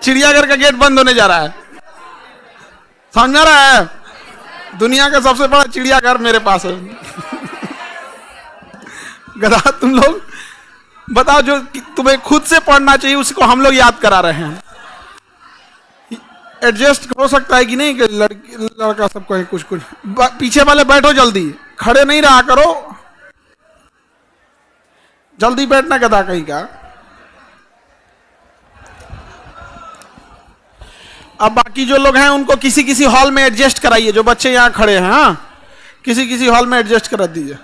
चिड़ियाघर का गेट बंद होने जा रहा है, समझ में आ रहा है? दुनिया का सबसे बड़ा चिड़ियाघर मेरे पास है। गधा, तुम लोग बताओ, जो तुम्हें खुद से पढ़ना चाहिए उसको हम लोग याद करा रहे हैं। एडजस्ट हो सकता है कि नहीं कि लड़का सबको है कुछ कुछ। पीछे वाले बैठो, जल्दी खड़े नहीं रहा करो, जल्दी बैठना गधा कहीं का। अब बाकी जो लोग हैं उनको किसी किसी हॉल में एडजस्ट कराइए, जो बच्चे यहाँ खड़े हैं, हाँ किसी किसी हॉल में एडजस्ट करा दीजिए।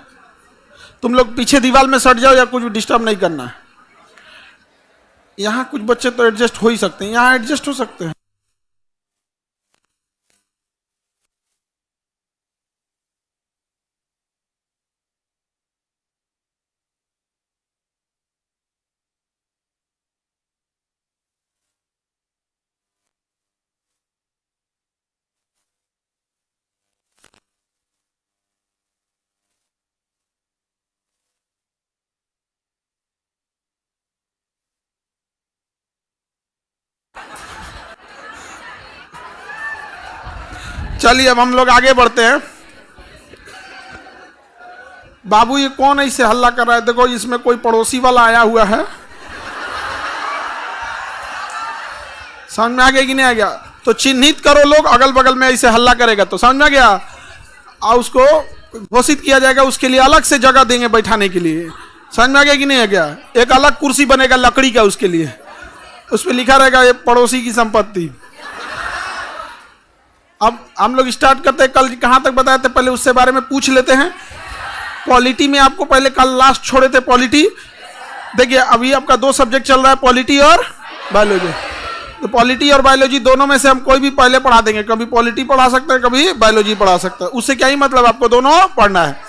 तुम लोग पीछे दीवार में सट जाओ या कुछ डिस्टर्ब नहीं करना है। यहाँ कुछ बच्चे तो एडजस्ट हो ही सकते हैं, यहाँ एडजस्ट हो सकते हैं। चलिए अब हम लोग आगे बढ़ते हैं। बाबू ये कौन ऐसे हल्ला कर रहा है? देखो इसमें कोई पड़ोसी वाला आया हुआ है, समझ में आ गया कि नहीं आ गया? तो चिन्हित करो लोग अगल बगल में ऐसे हल्ला करेगा तो समझ में आ गया, और उसको घोषित किया जाएगा, उसके लिए अलग से जगह देंगे बैठाने के लिए। समझ में आ गया कि नहीं आ गया? एक अलग कुर्सी बनेगा लकड़ी का उसके लिए, उस पर लिखा रहेगा ये पड़ोसी की संपत्ति। अब हम लोग स्टार्ट करते हैं। कल कहाँ तक बताए थे, पहले उससे बारे में पूछ लेते हैं। पॉलिटी में आपको पहले कल लास्ट छोड़े थे पॉलिटी। देखिए अभी आपका 2 सब्जेक्ट चल रहा है, पॉलिटी और बायोलॉजी। तो पॉलिटी और बायोलॉजी दोनों में से हम कोई भी पहले पढ़ा देंगे, कभी पॉलिटी पढ़ा सकते हैं, कभी बायोलॉजी पढ़ा सकते हैं। उससे क्या ही मतलब, आपको दोनों पढ़ना है।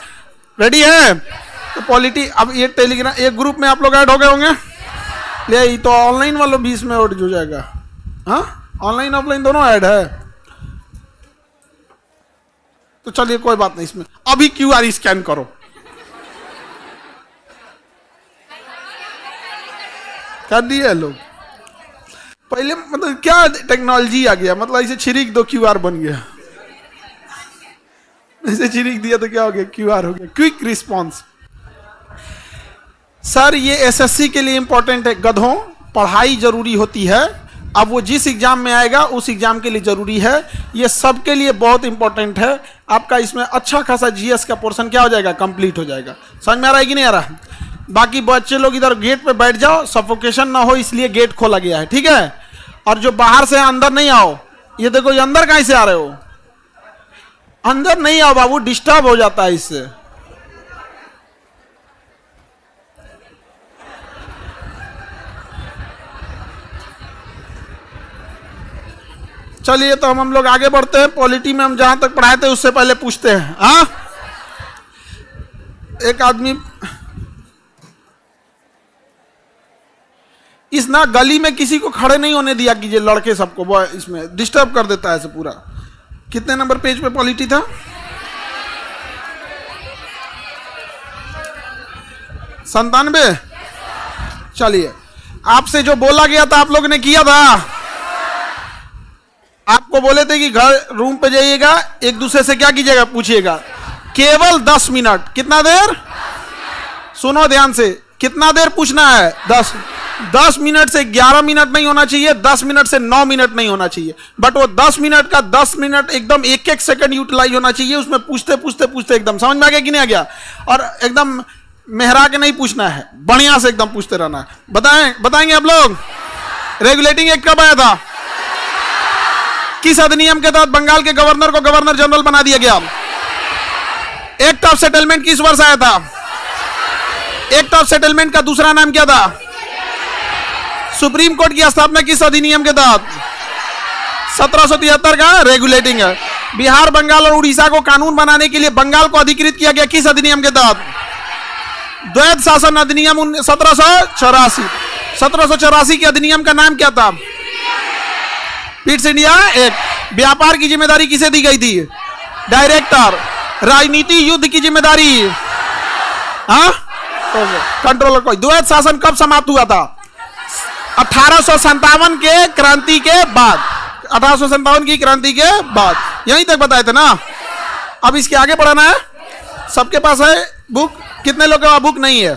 रेडी है? तो पॉलिटी, अब ये टेलीग्राम एक ग्रुप में आप लोग ऐड हो गए होंगे। ये तो ऑनलाइन वालों 20 में ऐड हो जाएगा। हाँ ऑनलाइन ऑफलाइन दोनों ऐड है, तो चलिए कोई बात नहीं। इसमें अभी क्यूआर स्कैन करो। कर दिए लोग? पहले मतलब क्या टेक्नोलॉजी आ गया, मतलब ऐसे छिड़क दो क्यूआर बन गया, ऐसे छिड़क दिया तो क्या हो गया, क्यूआर हो गया, क्विक रिस्पॉन्स। सर ये एसएससी के लिए इंपॉर्टेंट है। गधों, पढ़ाई जरूरी होती है। अब वो जिस एग्जाम में आएगा उस एग्जाम के लिए जरूरी है, ये सबके लिए बहुत इंपॉर्टेंट है। आपका इसमें अच्छा खासा जीएस का पोर्शन क्या हो जाएगा, कंप्लीट हो जाएगा। समझ में आ रहा है कि नहीं आ रहा? बाकी बच्चे लोग इधर गेट पे बैठ जाओ, सफोकेशन ना हो इसलिए गेट खोला गया है, ठीक है? और जो बाहर से अंदर नहीं आओ। ये देखो ये अंदर कहाँ से आ रहे हो, अंदर नहीं आओ बाबू, डिस्टर्ब हो जाता है इससे। चलिए तो हम लोग आगे बढ़ते हैं। पॉलिटी में हम जहां तक पढ़ाए थे उससे पहले पूछते हैं। हाँ एक आदमी इस ना गली में किसी को खड़े नहीं होने दिया कीजिए, लड़के सबको, वो इसमें डिस्टर्ब कर देता है ऐसे पूरा। कितने नंबर पेज पे पॉलिटी था? 97। चलिए आपसे जो बोला गया था आप लोग ने किया था। आपको बोले थे कि घर रूम पे जाइएगा, एक दूसरे से क्या कीजिएगा, पूछिएगा। केवल 10 मिनट। कितना देर? सुनो ध्यान से, कितना देर पूछना है? 10 मिनट से 11 मिनट नहीं होना चाहिए, 10 मिनट से 9 मिनट नहीं होना चाहिए। बट वो 10 मिनट का 10 मिनट एकदम एक सेकंड यूटिलाइज होना चाहिए। उसमें पूछते पूछते पूछते एकदम समझ में आ गया कि नहीं आ गया? और एकदम मेहरा के नहीं पूछना है, बढ़िया से एकदम पूछते रहना है। बताएंगे आप लोग? रेगुलेटिंग एक्ट कब आया था? किस अधिनियम के तहत बंगाल के गवर्नर को गवर्नर जनरल बना दिया गया? एक्ट ऑफ सेटलमेंट किस वर्ष आया था? एक्ट ऑफ सेटलमेंट का दूसरा नाम क्या था? सुप्रीम कोर्ट की स्थापना किस अधिनियम के तहत? 1773 का रेगुलेटिंग है। बिहार, बंगाल और उड़ीसा को कानून बनाने के लिए बंगाल को अधिकृत किया गया किस अधिनियम के तहत? द्वैध शासन अधिनियम 1784। 1784 के अधिनियम का नाम क्या था? Pitt's India act. व्यापार की जिम्मेदारी किसे दी गई थी? डायरेक्टर। राजनीति युद्ध की जिम्मेदारी हाँ कंट्रोलर को। द्वैध शासन कब समाप्त हुआ था? 1857 के क्रांति के बाद, 1857 की क्रांति के बाद, यहीं तक बताए थे ना। अब इसके आगे बढ़ाना है। सबके पास है बुक? कितने लोग के पास बुक नहीं है?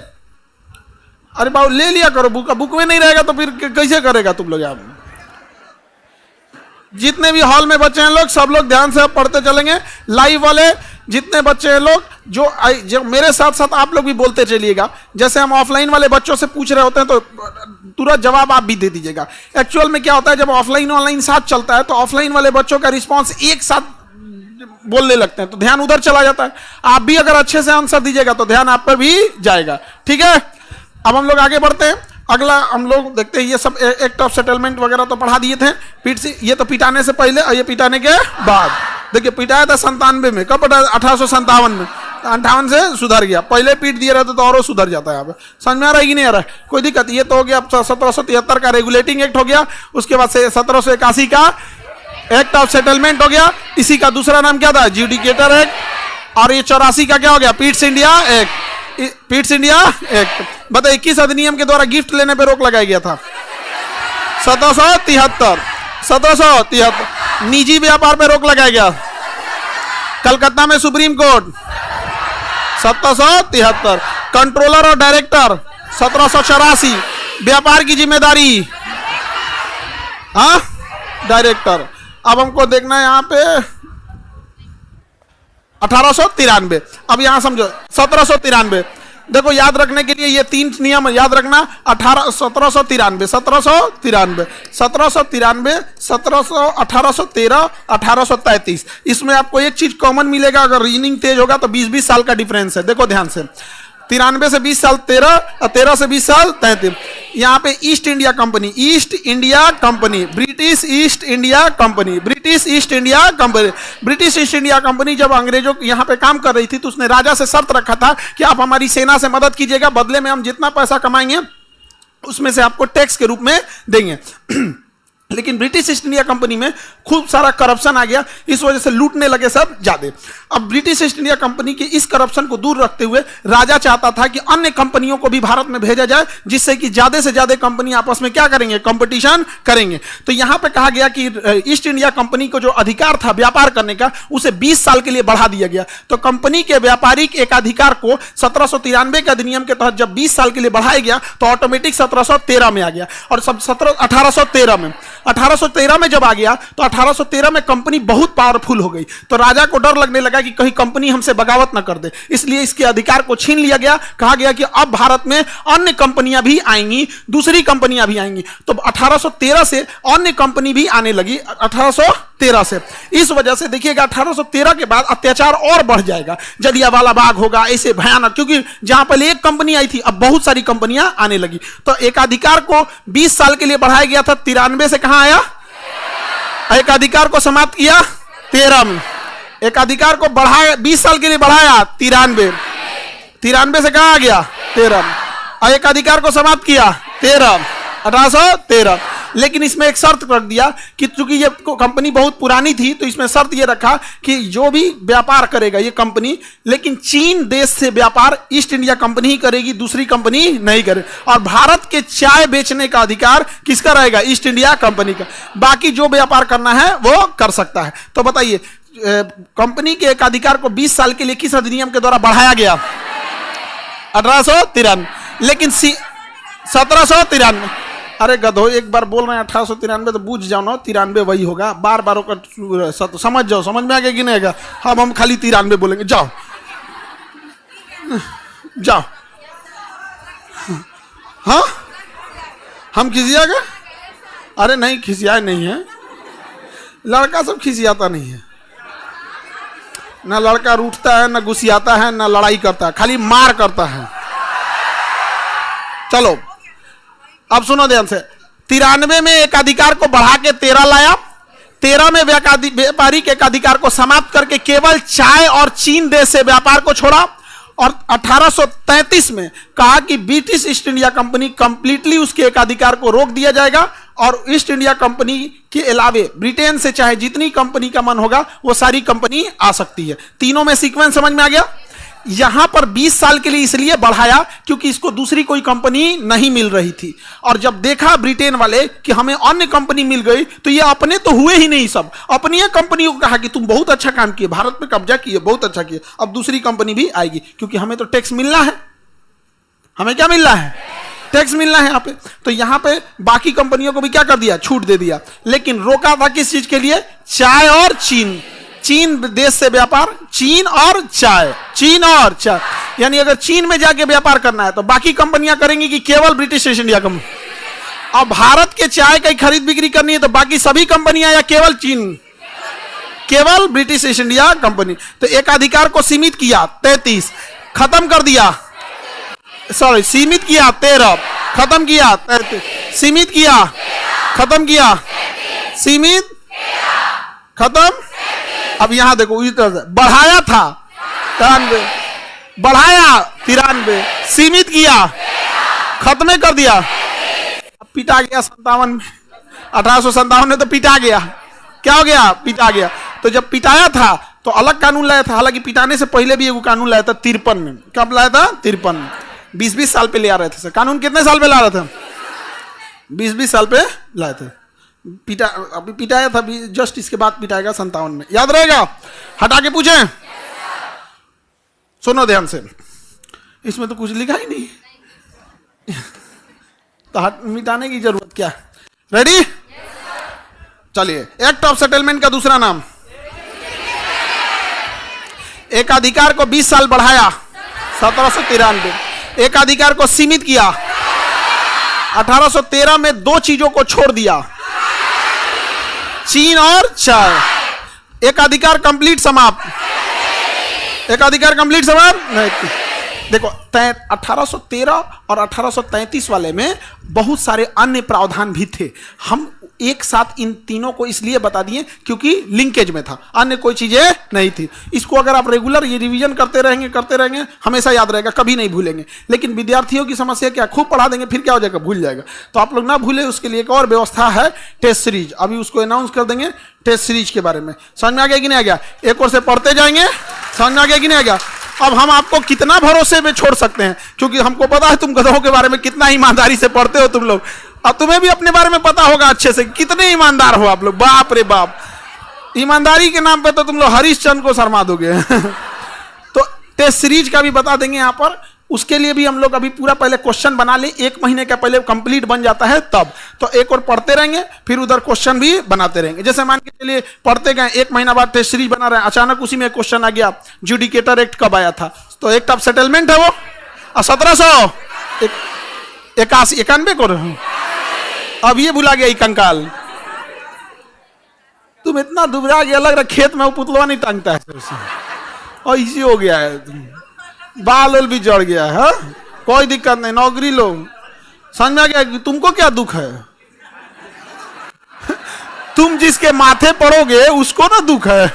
अरे बाबू ले लिया करो बुक। बुक में नहीं रहेगा तो फिर कैसे करेगा तुम लोग? यहाँ जितने भी हॉल में बच्चे हैं लोग, सब लोग ध्यान से पढ़ते चलेंगे। लाइव वाले जितने बच्चे हैं लोग, जो मेरे साथ साथ आप लोग भी बोलते चलिएगा। जैसे हम ऑफलाइन वाले बच्चों से पूछ रहे होते हैं तो तुरंत जवाब आप भी दे दीजिएगा। एक्चुअल में क्या होता है, जब ऑफलाइन ऑनलाइन साथ चलता है तो ऑफलाइन वाले बच्चों का रिस्पॉन्स एक साथ बोलने लगते हैं तो ध्यान उधर चला जाता है। आप भी अगर अच्छे से आंसर दीजिएगा तो ध्यान आप पर भी जाएगा। ठीक है, अब हम लोग आगे बढ़ते हैं। अगला हम लोग देखते हैं, ये सब एक्ट ऑफ सेटलमेंट वगैरह तो पढ़ा दिए थे। पीट से ये तो पिटाने से पहले और ये पिटाने के बाद। देखिए पिटाया था 97 में, कब पिटाया? 1857 में। 58 से सुधर गया। पहले पीट दिए रहते तो और सुधर जाता है। यहाँ पे समझ में आ रहा है कि नहीं आ रहा है? कोई दिक्कत? ये तो हो गया 1773 का रेगुलेटिंग एक्ट हो गया। उसके बाद से 1781 का एक्ट ऑफ सेटलमेंट हो गया। इसी का दूसरा नाम क्या था? ज्यूडिकेटर एक्ट। और ये 84 का क्या हो गया? Pitt's India act. Pitt's India act. बताइए किस अधिनियम के द्वारा गिफ्ट लेने पर रोक लगाया गया था? 1773। निजी व्यापार पर रोक लगाया गया। कलकत्ता में सुप्रीम कोर्ट 1773। कंट्रोलर और डायरेक्टर 1784। व्यापार की जिम्मेदारी डायरेक्टर। अब हमको देखना है यहाँ पे 1893। अब यहां समझो 1793। देखो याद रखने के लिए ये 3 नियम याद रखना। 1793, 1813, 1833। इसमें आपको एक चीज कॉमन मिलेगा, अगर रीजनिंग तेज होगा तो 20-20 साल का डिफरेंस है। देखो ध्यान से, 93 से 20 साल 13 और 13 से 20 साल 33। यहाँ पे east India company, British east India company, British east India company जब अंग्रेजों यहाँ पे काम कर रही थी तो उसने राजा से शर्त रखा था कि आप हमारी सेना से मदद कीजिएगा, बदले में हम जितना पैसा कमाएंगे उसमें से आपको टैक्स के रूप में देंगे। लेकिन ब्रिटिश ईस्ट इंडिया कंपनी में खूब सारा करप्शन आ गया, इस वजह से लूटने लगे सब ज्यादा। अब ब्रिटिश ईस्ट इंडिया कंपनी के इस करप्शन को दूर रखते हुए राजा चाहता था कि अन्य कंपनियों को भी भारत में भेजा जाए, जिससे कि ज्यादा से ज्यादा कंपनी आपस में क्या करेंगे? कंपटीशन करेंगे। तो यहां पे कहा गया कि ईस्ट इंडिया कंपनी को जो अधिकार था व्यापार करने का, उसे 20 साल के लिए बढ़ा दिया गया। तो कंपनी के व्यापारिक एकाधिकार को 1793 के अधिनियम के तहत जब 20 साल के लिए बढ़ाया गया तो ऑटोमेटिक 1713 में आ गया। और सब 1813 में जब आ गया तो 1813 में कंपनी बहुत पावरफुल हो गई। तो राजा को डर लगने लगा कि कहीं कंपनी हमसे बगावत ना कर दे, इसलिए इसके अधिकार को छीन लिया गया। कहा गया कि अब भारत में अन्य कंपनियां भी आएंगी, दूसरी कंपनियां भी आएंगी। तो 1813 से अन्य कंपनी भी आने लगी। 1813 से इस वजह से देखिएगा 1813 के बाद अत्याचार और बढ़ जाएगा, जलियांवाला बाग होगा, ऐसे भयानक। क्योंकि जहां पहले एक कंपनी आई थी अब बहुत सारी कंपनियां आने लगी। तो एकाधिकार को 20 साल के लिए बढ़ाया गया था। 93 से कहां आया? एकाधिकार को समाप्त किया 13 में। एकाधिकार को बढ़ाया 20 साल के लिए बढ़ाया 93 से कहां आ गया? 13 में। एकाधिकार को समाप्त किया 1813। लेकिन इसमें एक शर्त रख दिया कि चूंकि ये कंपनी बहुत पुरानी थी तो इसमें शर्त ये रखा कि जो भी व्यापार करेगा ये कंपनी, लेकिन चीन देश से व्यापार ईस्ट इंडिया कंपनी ही करेगी, दूसरी कंपनी नहीं करे। और भारत के चाय बेचने का अधिकार किसका रहेगा? ईस्ट इंडिया कंपनी का। बाकी जो व्यापार करना है वो कर सकता है। तो बताइए कंपनी के एकाधिकार को 20 साल के लिए किस अधिनियम के द्वारा बढ़ाया गया? 1893। लेकिन 1793। अरे गधो, एक बार बोल रहे हैं 1893 तो बूझ जाओ ना, 93 वही होगा। बार बार समझ जाओ, समझ में आ गया कि नहीं आएगा? हम खाली 93 बोलेंगे। जाओ जाओ। हाँ हम खिसिया गए? अरे नहीं खिसियाए नहीं है, लड़का सब खिसियाता नहीं है। ना लड़का रूठता है, ना गुस्सियाता है, ना लड़ाई करता है, खाली मार करता है। चलो अब सुनो ध्यान से। 93 में एकाधिकार को बढ़ा के 13 लाया। 13 में व्यापारिक एकाधिकार को समाप्त करके केवल चाय और चीन देश से व्यापार को छोड़ा। और 1833 में कहा कि British east India company completely उसके एकाधिकार को रोक दिया जाएगा और ईस्ट इंडिया कंपनी के अलावे ब्रिटेन से चाहे जितनी कंपनी का मन होगा वो सारी कंपनी आ सकती है। तीनों में सीक्वेंस समझ में आ गया? यहां पर 20 साल के लिए इसलिए बढ़ाया क्योंकि इसको दूसरी कोई कंपनी नहीं मिल रही थी, और जब देखा ब्रिटेन वाले कि हमें अन्य कंपनी मिल गई तो ये अपने तो हुए ही नहीं, सब अपनी कंपनी को कहा कि तुम बहुत अच्छा काम किए, भारत में कब्जा किए, बहुत अच्छा किए, अब दूसरी कंपनी भी आएगी क्योंकि हमें तो टैक्स मिलना है। हमें क्या मिलना है? टैक्स मिलना है यहाँ पे। तो यहाँ पे बाकी कंपनियों को भी क्या कर दिया? छूट दे दिया। लेकिन रोका था किस चीज के लिए? चाय और चीन। चीन देश से व्यापार, चीन और चाय, चीन और चाय, यानी अगर चीन में जाके व्यापार करना है तो बाकी कंपनियां करेंगी कि केवल ब्रिटिश ईस्ट इंडिया कंपनी? अब भारत के चाय की खरीद बिक्री करनी है तो बाकी सभी कंपनियां या केवल चीन? केवल ब्रिटिश ईस्ट इंडिया कंपनी। तो एकाधिकार को सीमित किया 33, खत्म कर दिया, सॉरी सीमित किया 13, खत्म किया 33, सीमित किया, खत्म किया, सीमित, खत्म। अब यहां देखो इस तरह से बढ़ाया था 93, बढ़ाया 93, सीमित किया, खत्म कर दिया, अब पिटा गया 57 में, 1857 में तो पिटा गया। क्या हो गया? पिटा गया। तो जब पिटाया था तो अलग कानून लाया था, हालांकि पिटाने से पहले भी एक कानून लाया था 53 में। कब लाया था? 53 में। 20-20 साल पे ले आ रहे थे सर। कानून कितने साल पे ला रहे थे? 20-20 साल पे लाए थे। पिटा, अभी पिटाया था, जस्ट इसके बाद पिटाएगा 57 में। याद रहेगा? हटा के पूछे, सुनो ध्यान से, इसमें तो कुछ लिखा ही नहीं तो मिटाने की जरूरत क्या? रेडी? चलिए, एक्ट ऑफ सेटलमेंट का दूसरा नाम। एकाधिकार को 20 साल बढ़ाया 1793, एकाधिकार को सीमित किया 1813 में, दो चीजों को छोड़ दिया, चीन और चाय। एकाधिकार कंप्लीट समाप्त, एकाधिकार कंप्लीट समाप्त नहीं। देखो 1813 और 1833 वाले में बहुत सारे अन्य प्रावधान भी थे, हम एक साथ इन तीनों को इसलिए बता दिए क्योंकि लिंकेज में था, अन्य कोई चीजें नहीं थी। इसको अगर आप रेगुलर ये रिवीजन करते रहेंगे हमेशा याद रहेगा, कभी नहीं भूलेंगे। लेकिन विद्यार्थियों की समस्या क्या, खूब पढ़ा देंगे फिर क्या हो जाएगा? भूल जाएगा। तो आप लोग ना भूले, उसके लिए एक और व्यवस्था है, टेस्ट सीरीज। अभी उसको अनाउंस कर देंगे टेस्ट सीरीज के बारे में। समझ में आ गया कि नहीं आ गया? एक और से पढ़ते जाएंगे, समझ में आ गया कि नहीं आ गया? अब हम आपको कितना भरोसे में छोड़ सकते हैं, क्योंकि हमको पता है तुम गधों के बारे में कितना ईमानदारी से पढ़ते हो तुम लोग, और तुम्हें भी अपने बारे में पता होगा अच्छे से कितने ईमानदार हो आप लोग। बाप रे बाप, ईमानदारी के नाम पे तो तुम लोग हरिश्चंद्र को शर्मा दोगे तो टेस्ट सीरीज का भी बता देंगे यहाँ पर। उसके लिए भी हम लोग अभी पूरा पहले क्वेश्चन बना ले, 1 महीने का पहले कंप्लीट बन जाता है तब। तो एक और पढ़ते रहेंगे, फिर उधर क्वेश्चन भी बनाते रहेंगे। जैसे मान के चलिए पढ़ते गए, 1 महीना बाद टेस्ट सीरीज बना रहे हैं, अचानक उसी में क्वेश्चन आ गया जुडिकेटर एक्ट कब आया था? तो एक्ट ऑफ सेटलमेंट है वो 1791 को। अब ये भुला गया कंकाल, तुम इतना दुबरा गया, लग रहा खेत में वो पुतलवा नहीं टांगता है और इसी हो गया है, बाल भी जड़ गया है। कोई दिक्कत नहीं, नौकरी लो। समझ में आ गया? तुमको क्या दुख है? तुम जिसके माथे पड़ोगे उसको ना दुख है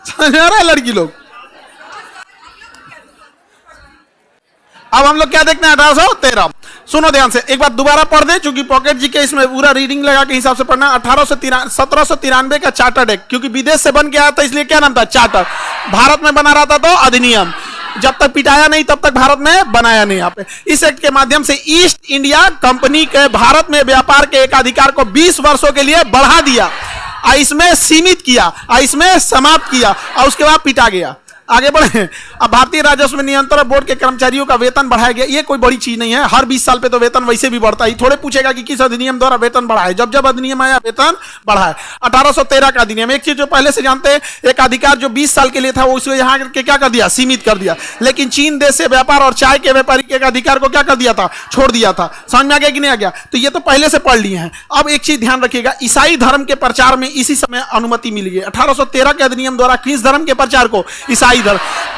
समझ में आ रहा है लड़की लोग? अब हम लोग क्या देखते हैं? 1813। सुनो ध्यान से, एक बार दोबारा पढ़ दे, क्योंकि पॉकेट जी के इसमें पूरा रीडिंग लगा के हिसाब से पढ़ना। 1793 का चार्टर्ड एक्ट, क्योंकि विदेश से बन के आया था इसलिए क्या नाम था? चार्टर। भारत में बना रहा था तो अधिनियम। जब तक पिटाया नहीं तब तक भारत में बनाया नहीं। यहाँ पे इस एक्ट के माध्यम से ईस्ट इंडिया कंपनी के भारत में व्यापार के एकाधिकार को 20 वर्षों के लिए बढ़ा दिया, इसमें सीमित किया, इसमें समाप्त किया, और उसके बाद पिटा गया। आगे बढ़े। अब भारतीय राजस्व नियंत्रण बोर्ड के कर्मचारियों का वेतन बढ़ाया गया। ये कोई बड़ी चीज नहीं है, हर 20 साल पे तो वेतन वैसे भी बढ़ता है। थोड़े पूछेगा कि किस अधिनियम द्वारा वेतन बढ़ा है, जब जब अधिनियम आया वेतन बढ़ा है। 1813 का अधिनियम। एक चीज जो पहले से जानते हैं, एक अधिकार जो 20 साल के लिए था वो उसको यहाँ के क्या कर दिया? सीमित कर दिया। लेकिन चीन देश से व्यापार और चाय के व्यापारी के अधिकार को क्या कर दिया था? छोड़ दिया था। समझ में आ गया कि नहीं आ गया? तो ये तो पहले से पढ़ लिए हैं। अब एक चीज ध्यान रखिएगा, ईसाई धर्म के प्रचार में इसी समय अनुमति मिली है। 1813 के अधिनियम द्वारा किस धर्म के प्रचार को? ईसाई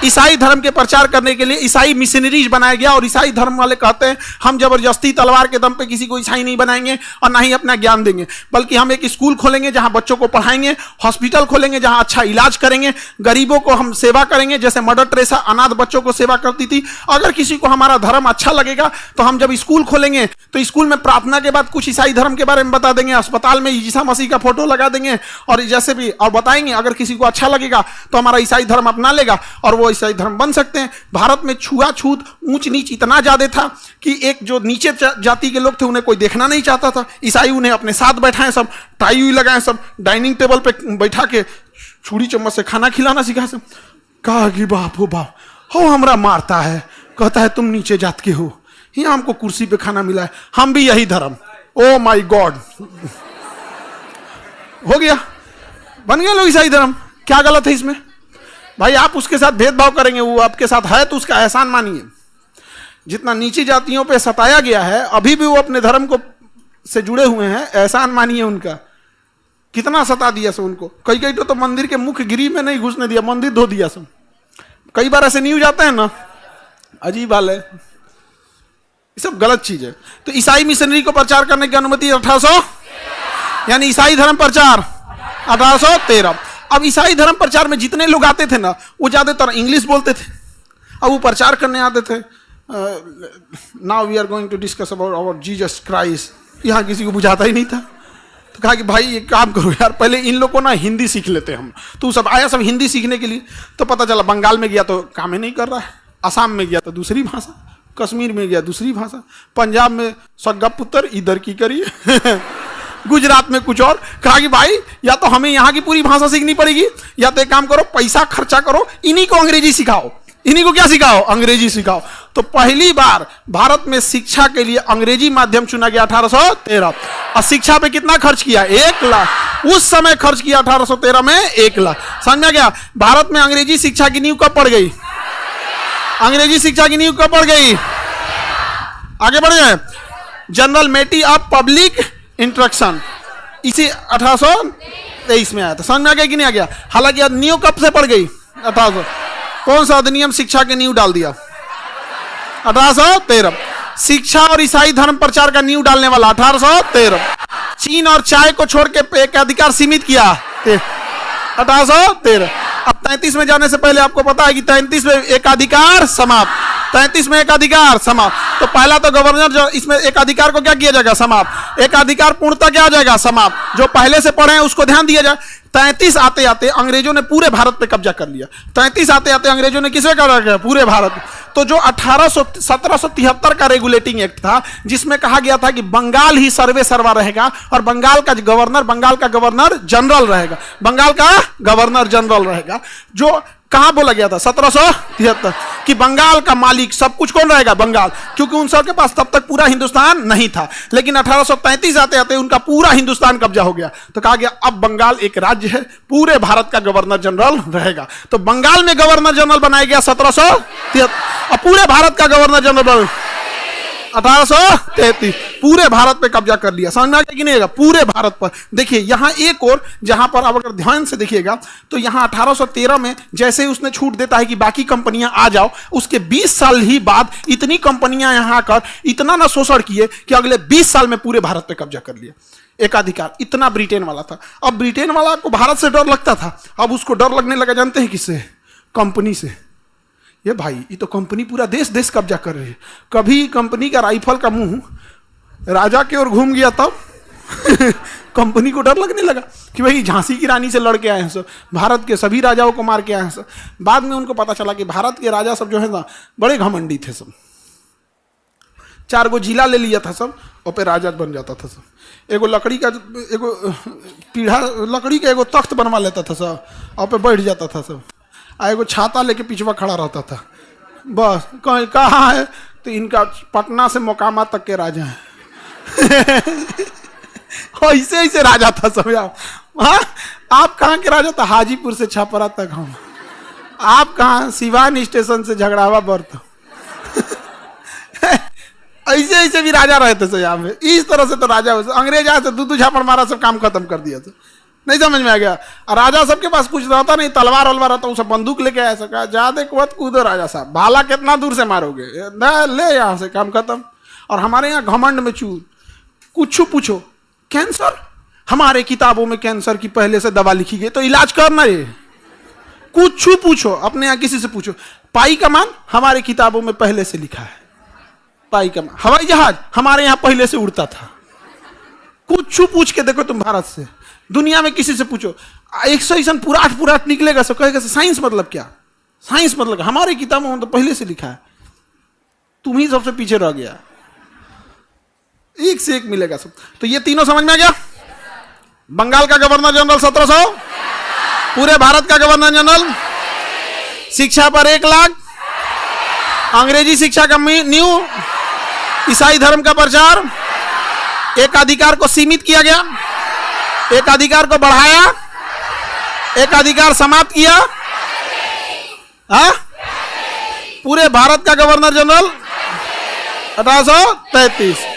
ईसाई धर्म के प्रचार करने के लिए ईसाई मिशनरीज बनाया गया, और ईसाई धर्म वाले कहते हैं हम जबरदस्ती तलवार के दम पे किसी को ईसाई नहीं बनाएंगे और ना ही अपना ज्ञान देंगे, बल्कि हम एक स्कूल खोलेंगे जहां बच्चों को पढ़ाएंगे, हॉस्पिटल खोलेंगे जहां अच्छा इलाज करेंगे, गरीबों को हम सेवा करेंगे, जैसे मदर टेरेसा अनाथ बच्चों को सेवा करती थी। अगर किसी को हमारा धर्म अच्छा लगेगा तो हम जब स्कूल खोलेंगे तो स्कूल में प्रार्थना के बाद कुछ ईसाई धर्म के बारे में बता देंगे, अस्पताल में ईसा मसीह का फोटो लगा देंगे और जैसे भी और बताएंगे। अगर किसी को अच्छा लगेगा तो हमारा ईसाई धर्म अपना लेगा और वो ईसाई धर्म बन सकते हैं। भारत में छुआछूत, ऊंच नीच इतना ज्यादा था कि एक जो नीचे जाति के लोग थे उन्हें कोई देखना नहीं चाहता था। ईसाई उन्हें अपने साथ बैठाएं, सब टाई हुई लगाएं, सब डाइनिंग टेबल पे बैठा के छुरी चम्मच से खाना खिलाना सिखा। सब कहा कि बाप हो बाप हो हमरा मारता है, कहता है तुम नीचे जात के हो, यहाँ हमको कुर्सी पे खाना मिला है, हम भी यही धर्म। ओ माय गॉड, हो गया, बन गया लोग ईसाई धर्म। क्या गलत है इसमें भाई? आप उसके साथ भेदभाव करेंगे, वो आपके साथ है तो उसका एहसान मानिए। जितना नीची जातियों पे सताया गया है, अभी भी वो अपने धर्म को से जुड़े हुए हैं, एहसान मानिए उनका। कितना सता दिया सब उनको। कई कई तो मंदिर के मुख्य गिरी में नहीं घुसने दिया, मंदिर धो दिया सब। कई बार ऐसे न्यूज आते हैं ना, अजीब हाल है। ये सब गलत चीज है। तो ईसाई मिशनरी को प्रचार करने की अनुमति 1800, यानी ईसाई धर्म प्रचार 1813। अब ईसाई धर्म प्रचार में जितने लोग आते थे ना, वो ज्यादातर इंग्लिश बोलते थे। अब वो प्रचार करने आते थे, now we are going to discuss about Jesus Christ. यहाँ किसी को बुझाता ही नहीं था। तो कहा कि भाई एक काम करो यार, पहले इन लोग को ना हिंदी सीख लेते हम। तो सब आया सब हिंदी सीखने के लिए। तो पता चला बंगाल में गया तो काम ही नहीं कर रहा है, असम में गया तो दूसरी भाषा, कश्मीर में गया दूसरी भाषा, पंजाब में सग्गा पुत्र इधर की करिए गुजरात में कुछ और। कहा कि भाई या तो हमें यहाँ की पूरी भाषा सीखनी पड़ेगी, या तो एक काम करो पैसा खर्चा करो, इन्हीं को अंग्रेजी सिखाओ। इन्हीं को क्या सिखाओ? अंग्रेजी सिखाओ। तो पहली बार भारत में शिक्षा के लिए अंग्रेजी माध्यम चुना गया 1813। और शिक्षा पे कितना खर्च किया? 1 लाख। उस समय खर्च किया 1813 में 1 लाख। समझ में गया? भारत में अंग्रेजी शिक्षा की नींव कब पड़ गई? अंग्रेजी शिक्षा की नींव कब पड़ गई? आगे बढ़ जाए। जनरल मेटी ऑफ पब्लिक इंस्ट्रक्शन इसी 1823 में आया था। समझ में आ गया कि नहीं आ गया? हालांकि नींव कब से पड़ गई? 1800। कौन सा अधिनियम शिक्षा की नींव डाल दिया? 1813। शिक्षा और ईसाई धर्म प्रचार का नींव डालने वाला 1813। चीन और चाय को छोड़ के एक अधिकार सीमित किया 1813। अब 33 में जाने से पहले आपको पता है कि 33 में एक अधिकार समाप्त। 33 में एक अधिकार समाप्त। तो पहला तो गवर्नर, जो इसमें एक अधिकार को क्या किया जाएगा? समाप्त। एक अधिकार पूर्णतः क्या आ जाएगा? समाप्त। जो पहले से पढ़े हैं उसको ध्यान दिया जाए। 33 आते आते अंग्रेजों ने पूरे भारत पे कब्जा कर लिया। 33 आते आते अंग्रेजों ने किसे कब्जा किया? पूरे भारत। तो जो 1773 का रेगुलेटिंग एक्ट था, जिसमें कहा गया था कि बंगाल ही सर्वे सर्वा रहेगा और बंगाल का गवर्नर जनरल रहेगा। बंगाल का गवर्नर जनरल रहेगा। जो कहां बोला गया था? 1773 कि बंगाल का मालिक सब कुछ कौन रहेगा? बंगाल। क्योंकि उन सबके पास तब तक पूरा हिंदुस्तान नहीं था। लेकिन 1835 आते आते उनका पूरा हिंदुस्तान कब्जा हो गया। तो कहा गया अब बंगाल एक राज्य है, पूरे भारत का गवर्नर जनरल रहेगा। तो बंगाल में गवर्नर जनरल बनाया गया 1773 और पूरे भारत का गवर्नर जनरल 1833। पूरे भारत पे कब्जा कर लिया। समझ में आ गया कि नहीं आएगा? पूरे भारत पर। देखिए यहां एक और, जहां पर आप अगर ध्यान से देखिएगा तो यहां 1813 में जैसे ही उसने छूट देता है कि बाकी कंपनियां आ जाओ, उसके 20 साल ही बाद इतनी कंपनियां यहां आकर इतना ना शोषण किए कि अगले 20 साल में पूरे भारत पे कब्जा कर लिया। एकाधिकार इतना ब्रिटेन वाला था। अब ब्रिटेन वाला को भारत से डर लगता था, अब उसको डर लगने लगा जानते हैं किससे? कंपनी से। ये भाई ये तो कंपनी पूरा देश कब्जा कर रही है। कभी कंपनी का राइफल का मुंह राजा की ओर घूम गया तब कंपनी को डर लगने लगा कि भाई झांसी की रानी से लड़के आए हैं सब, भारत के सभी राजाओं को मार के आए हैं सब। बाद में उनको पता चला कि भारत के राजा सब जो है ना बड़े घमंडी थे सब। 4 गो जिला ले लिया था सब और पे राजा बन जाता था सब। एगो लकड़ी का एगो पीढ़ा लकड़ी का एगो तख्त बनवा लेता था सब और पे बैठ जाता था सब। एगो छाता लेके पिछवा खड़ा रहता था। बस कहाँ है? तो इनका पटना से मोकामा तक के राजा है ऐसे ऐसे राजा था सब। आप कहाँ के राजा था? हाजीपुर से छापरा तक हम। आप कहाँ? सिवान स्टेशन से झगड़ावा बर्थ ऐसे ऐसे भी राजा रहते थे यहाँ पे। इस तरह से तो राजा अंग्रेज आए तो 2 झापड़ मारा, सब काम खत्म कर दिया था। नहीं समझ में आ गया। और राजा सबके पास कुछ रहता नहीं, तलवार वलवार रहता, वो सब बंदूक लेके आया, सका ज्यादा कुवत कूदो राजा साहब, भाला कितना दूर से मारोगे, ले यहाँ से, काम खत्म। और हमारे यहाँ घमंड में चूर, कुछ पूछो कैंसर, हमारे किताबों में कैंसर की पहले से दवा लिखी गई, तो इलाज करना ये। कुछ पूछो अपने यहाँ किसी से पूछो, पाई कमान हमारे किताबों में पहले से लिखा है, पाई कमान। हवाई जहाज हमारे यहाँ पहले से उड़ता था। कुछ पूछ के देखो तुम भारत से, दुनिया में किसी से पूछो, 100 पुराट निकलेगा, सब कहेगा साइंस मतलब क्या, साइंस मतलब हमारे किताबों में तो पहले से लिखा है, तुम ही सबसे पीछे रह गया, एक से एक मिलेगा सब। तो ये तीनों समझ में आ गया। बंगाल का गवर्नर जनरल 1700, पूरे भारत का गवर्नर जनरल, शिक्षा पर 1 लाख, अंग्रेजी शिक्षा का न्यू, ईसाई धर्म का प्रचार, एक अधिकार को सीमित किया गया, एक अधिकार को बढ़ाया, एक अधिकार समाप्त किया। पूरे भारत का गवर्नर जनरल 1833।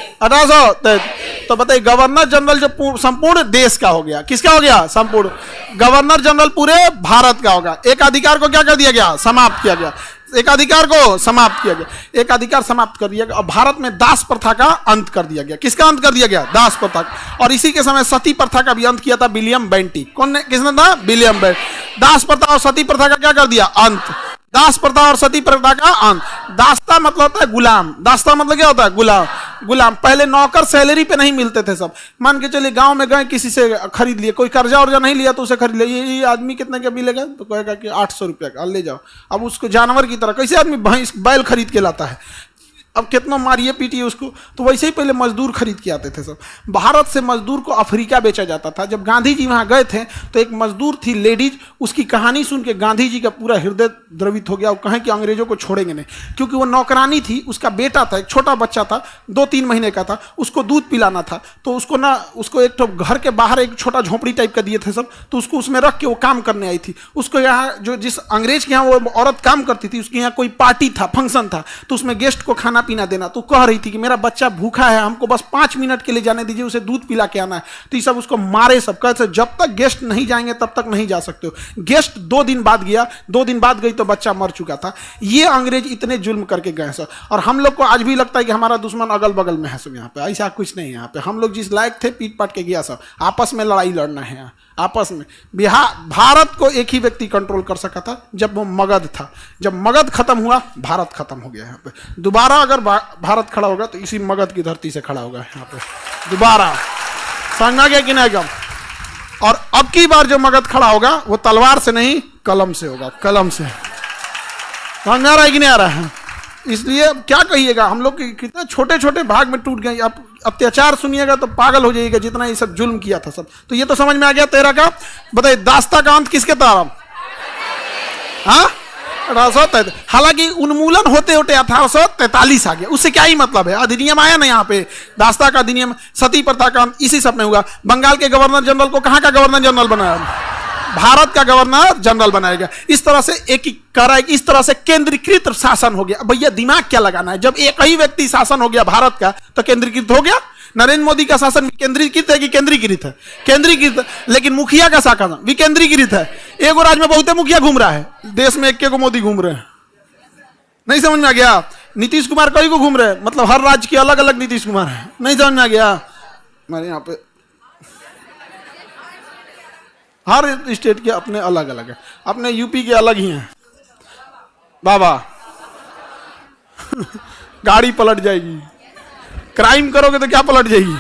तो बताइए गवर्नर जनरल जो संपूर्ण देश का हो गया, किसका हो गया, संपूर्ण। गवर्नर जनरल पूरे भारत का होगा। एक अधिकार को क्या कर दिया गया, समाप्त किया गया, एक अधिकार को समाप्त किया गया, एक अधिकार समाप्त कर दिया गया। और भारत में दास प्रथा का अंत कर दिया गया। किसका अंत कर दिया गया, दास प्रथा। और इसी के समय सती प्रथा का भी अंत किया था विलियम बेंटिक। कौन ने, किसने था, विलियम बेंटिक। दास प्रथा और सती प्रथा का क्या कर दिया, अंत। दास प्रथा और सती प्रथा का अंत। दास्ता मतलब होता है गुलाम, दास्ता मतलब क्या होता है, गुलाम। गुलाम पहले नौकर सैलरी पे नहीं मिलते थे सब, मान के चलिए गांव में गए किसी से खरीद लिए, कोई कर्जा वर्जा नहीं लिया तो उसे खरीद लिया, ये आदमी कितने का मिलेगा, तो कहेगा कि 800 रुपया का, ले जाओ। अब उसको जानवर की तरह कैसे आदमी भैंस बैल खरीद के लाता है, अब कितना मारिए पीटिए उसको, तो वैसे ही पहले मजदूर खरीद के आते थे सब। भारत से मजदूर को अफ्रीका बेचा जाता था। जब गांधी जी वहाँ गए थे तो एक मजदूर थी लेडीज, उसकी कहानी सुन के गांधी जी का पूरा हृदय द्रवित हो गया। वो कहें कि अंग्रेजों को छोड़ेंगे नहीं, क्योंकि वो नौकरानी थी, उसका बेटा था, एक छोटा बच्चा था, 2-3 महीने का था, उसको दूध पिलाना था। तो उसको एक तो घर के बाहर एक छोटा झोपड़ी टाइप का दिए थे सब, तो उसको उसमें रख के वो काम करने आई थी। उसको यहाँ जो जिस अंग्रेज के यहाँ वो औरत काम करती थी, उसके यहाँ कोई पार्टी था, फंक्शन था, तो उसमें गेस्ट को खाना पीना देना। तो कह रही थी कि मेरा बच्चा भूखा है, हमको बस 5 मिनट के लिए जाने दीजिए, उसे दूध पिला के आना है। तो ये सब उसको मारे सब, कहते जब तक गेस्ट नहीं जाएंगे तब तक नहीं जा सकते हो। गेस्ट 2 दिन बाद गया, 2 दिन बाद गई तो बच्चा मर चुका था। ये अंग्रेज इतने जुल्म करके गए सर। और हम लोग को आज भी लगता है कि हमारा दुश्मन अगल बगल में है सब। यहाँ पे ऐसा कुछ नहीं है। यहाँ पे हम लोग जिस लायक थे पीट पाट के गया सब, आपस में लड़ाई लड़ना है यहाँ, आपस में। भारत को एक ही व्यक्ति कंट्रोल कर सका था जब वो मगध था। जब मगध खत्म हुआ, भारत खत्म हो गया। यहाँ पे दोबारा अगर भारत खड़ा होगा तो इसी मगध की धरती से खड़ा होगा यहाँ पे दोबारा, समझा गया कि नहीं एकदम। और अब की बार जो मगध खड़ा होगा वो तलवार से नहीं, कलम से होगा, कलम से। समझ आ रहा है कि नहीं आ रहा है। इसलिए क्या कहिएगा, हम लोग कितने छोटे छोटे भाग में टूट गए। आप अत्याचार सुनिएगा तो पागल हो जाइएगा, जितना ये सब जुल्म किया था सब। तो ये तो समझ में आ गया 13 का। बताइए दास्ता का अंत किसके तरफ, हाँ 1833। हालांकि उन्मूलन होते होते 1843 आ गया, उससे क्या ही मतलब है। अधिनियम आया ना यहाँ पे, दास्ता का अधिनियम, सती प्रथा का अंत इसी सब में हुआ। बंगाल के गवर्नर जनरल को कहाँ का गवर्नर जनरल बनाया, भारत का गवर्नर जनरल बनाया गया। इस तरह से इस तरह से केंद्रीकृत शासन हो गया। भैया दिमाग क्या लगाना है, जब एक ही व्यक्ति शासन हो गया भारत का तो केंद्रीकृत हो गया। नरेंद्र मोदी का शासन केंद्रीकृत है कि केंद्रीकृत है, केंद्रीकृत। लेकिन मुखिया का शासन विकेंद्रीकृत है। एगो राज्य में बहुते मुखिया घूम रहा है, देश में एक मोदी घूम रहे हैं। नहीं समझ में आ गया। नीतीश कुमार कई को घूम रहे हैं, मतलब हर राज्य के अलग अलग नीतीश कुमार है। नहीं समझ में आ गया। हमारे यहाँ पे हर स्टेट के अपने अलग अलग है। अपने यूपी के अलग ही हैं बाबा। गाड़ी पलट जाएगी, क्राइम करोगे तो क्या पलट जाएगी,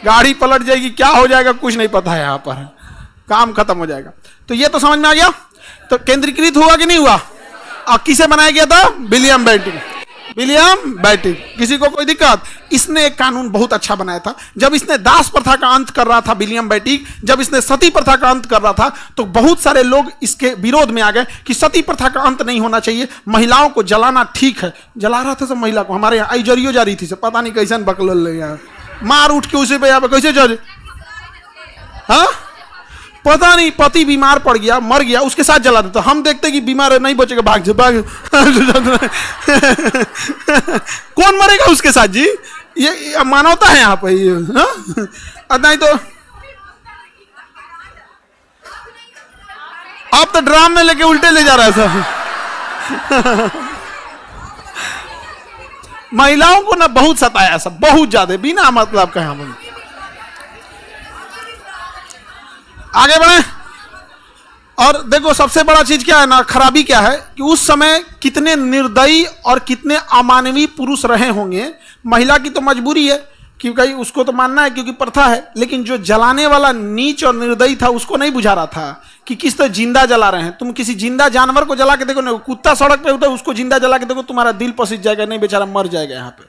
गाड़ी पलट जाएगी, क्या हो जाएगा कुछ नहीं पता है। यहाँ पर काम खत्म हो जाएगा। तो ये तो समझ में आ गया। तो केंद्रीकृत हुआ कि नहीं हुआ। और किसे बनाया गया था, विलियम बेंटिक। विलियम बेंटिक, किसी को कोई दिक्कत। इसने एक कानून बहुत अच्छा बनाया था। जब इसने दास प्रथा का अंत कर रहा था विलियम बेंटिक, जब इसने सती प्रथा का अंत कर रहा था, तो बहुत सारे लोग इसके विरोध में आ गए कि सती प्रथा का अंत नहीं होना चाहिए, महिलाओं को जलाना ठीक है। जला रहा था सब महिला को। हमारे यहाँ जरियो जा रही थी सब, पता नहीं कैसे बकल यहाँ मार उठ के उसे पे यहाँ पे कैसे जज, हाँ पता नहीं, पति बीमार पड़ गया, मर गया, उसके साथ जला देता। हम देखते कि बीमार है, नहीं बचेगा, भाग कौन मरेगा उसके साथ जी। ये मानवता है यहाँ पे, नहीं तो आप तो ड्राम में लेके उल्टे ले जा रहा है सब। महिलाओं को ना बहुत सताया सब, बहुत ज्यादा, बिना मतलब का। हम आगे बढ़े। और देखो सबसे बड़ा चीज क्या है ना, खराबी क्या है कि उस समय कितने निर्दयी और कितने अमानवीय पुरुष रहे होंगे। महिला की तो मजबूरी है क्योंकि उसको तो मानना है क्योंकि प्रथा है, लेकिन जो जलाने वाला नीच और निर्दयी था उसको नहीं बुझा रहा था कि किस तरह जिंदा जला रहे हैं। तुम किसी जिंदा जानवर को जला के देखो ना, कुत्ता सड़क पे होता है उसको जिंदा जला के देखो, तुम्हारा दिल पसीज जाएगा, नहीं बेचारा मर जाएगा यहाँ पे,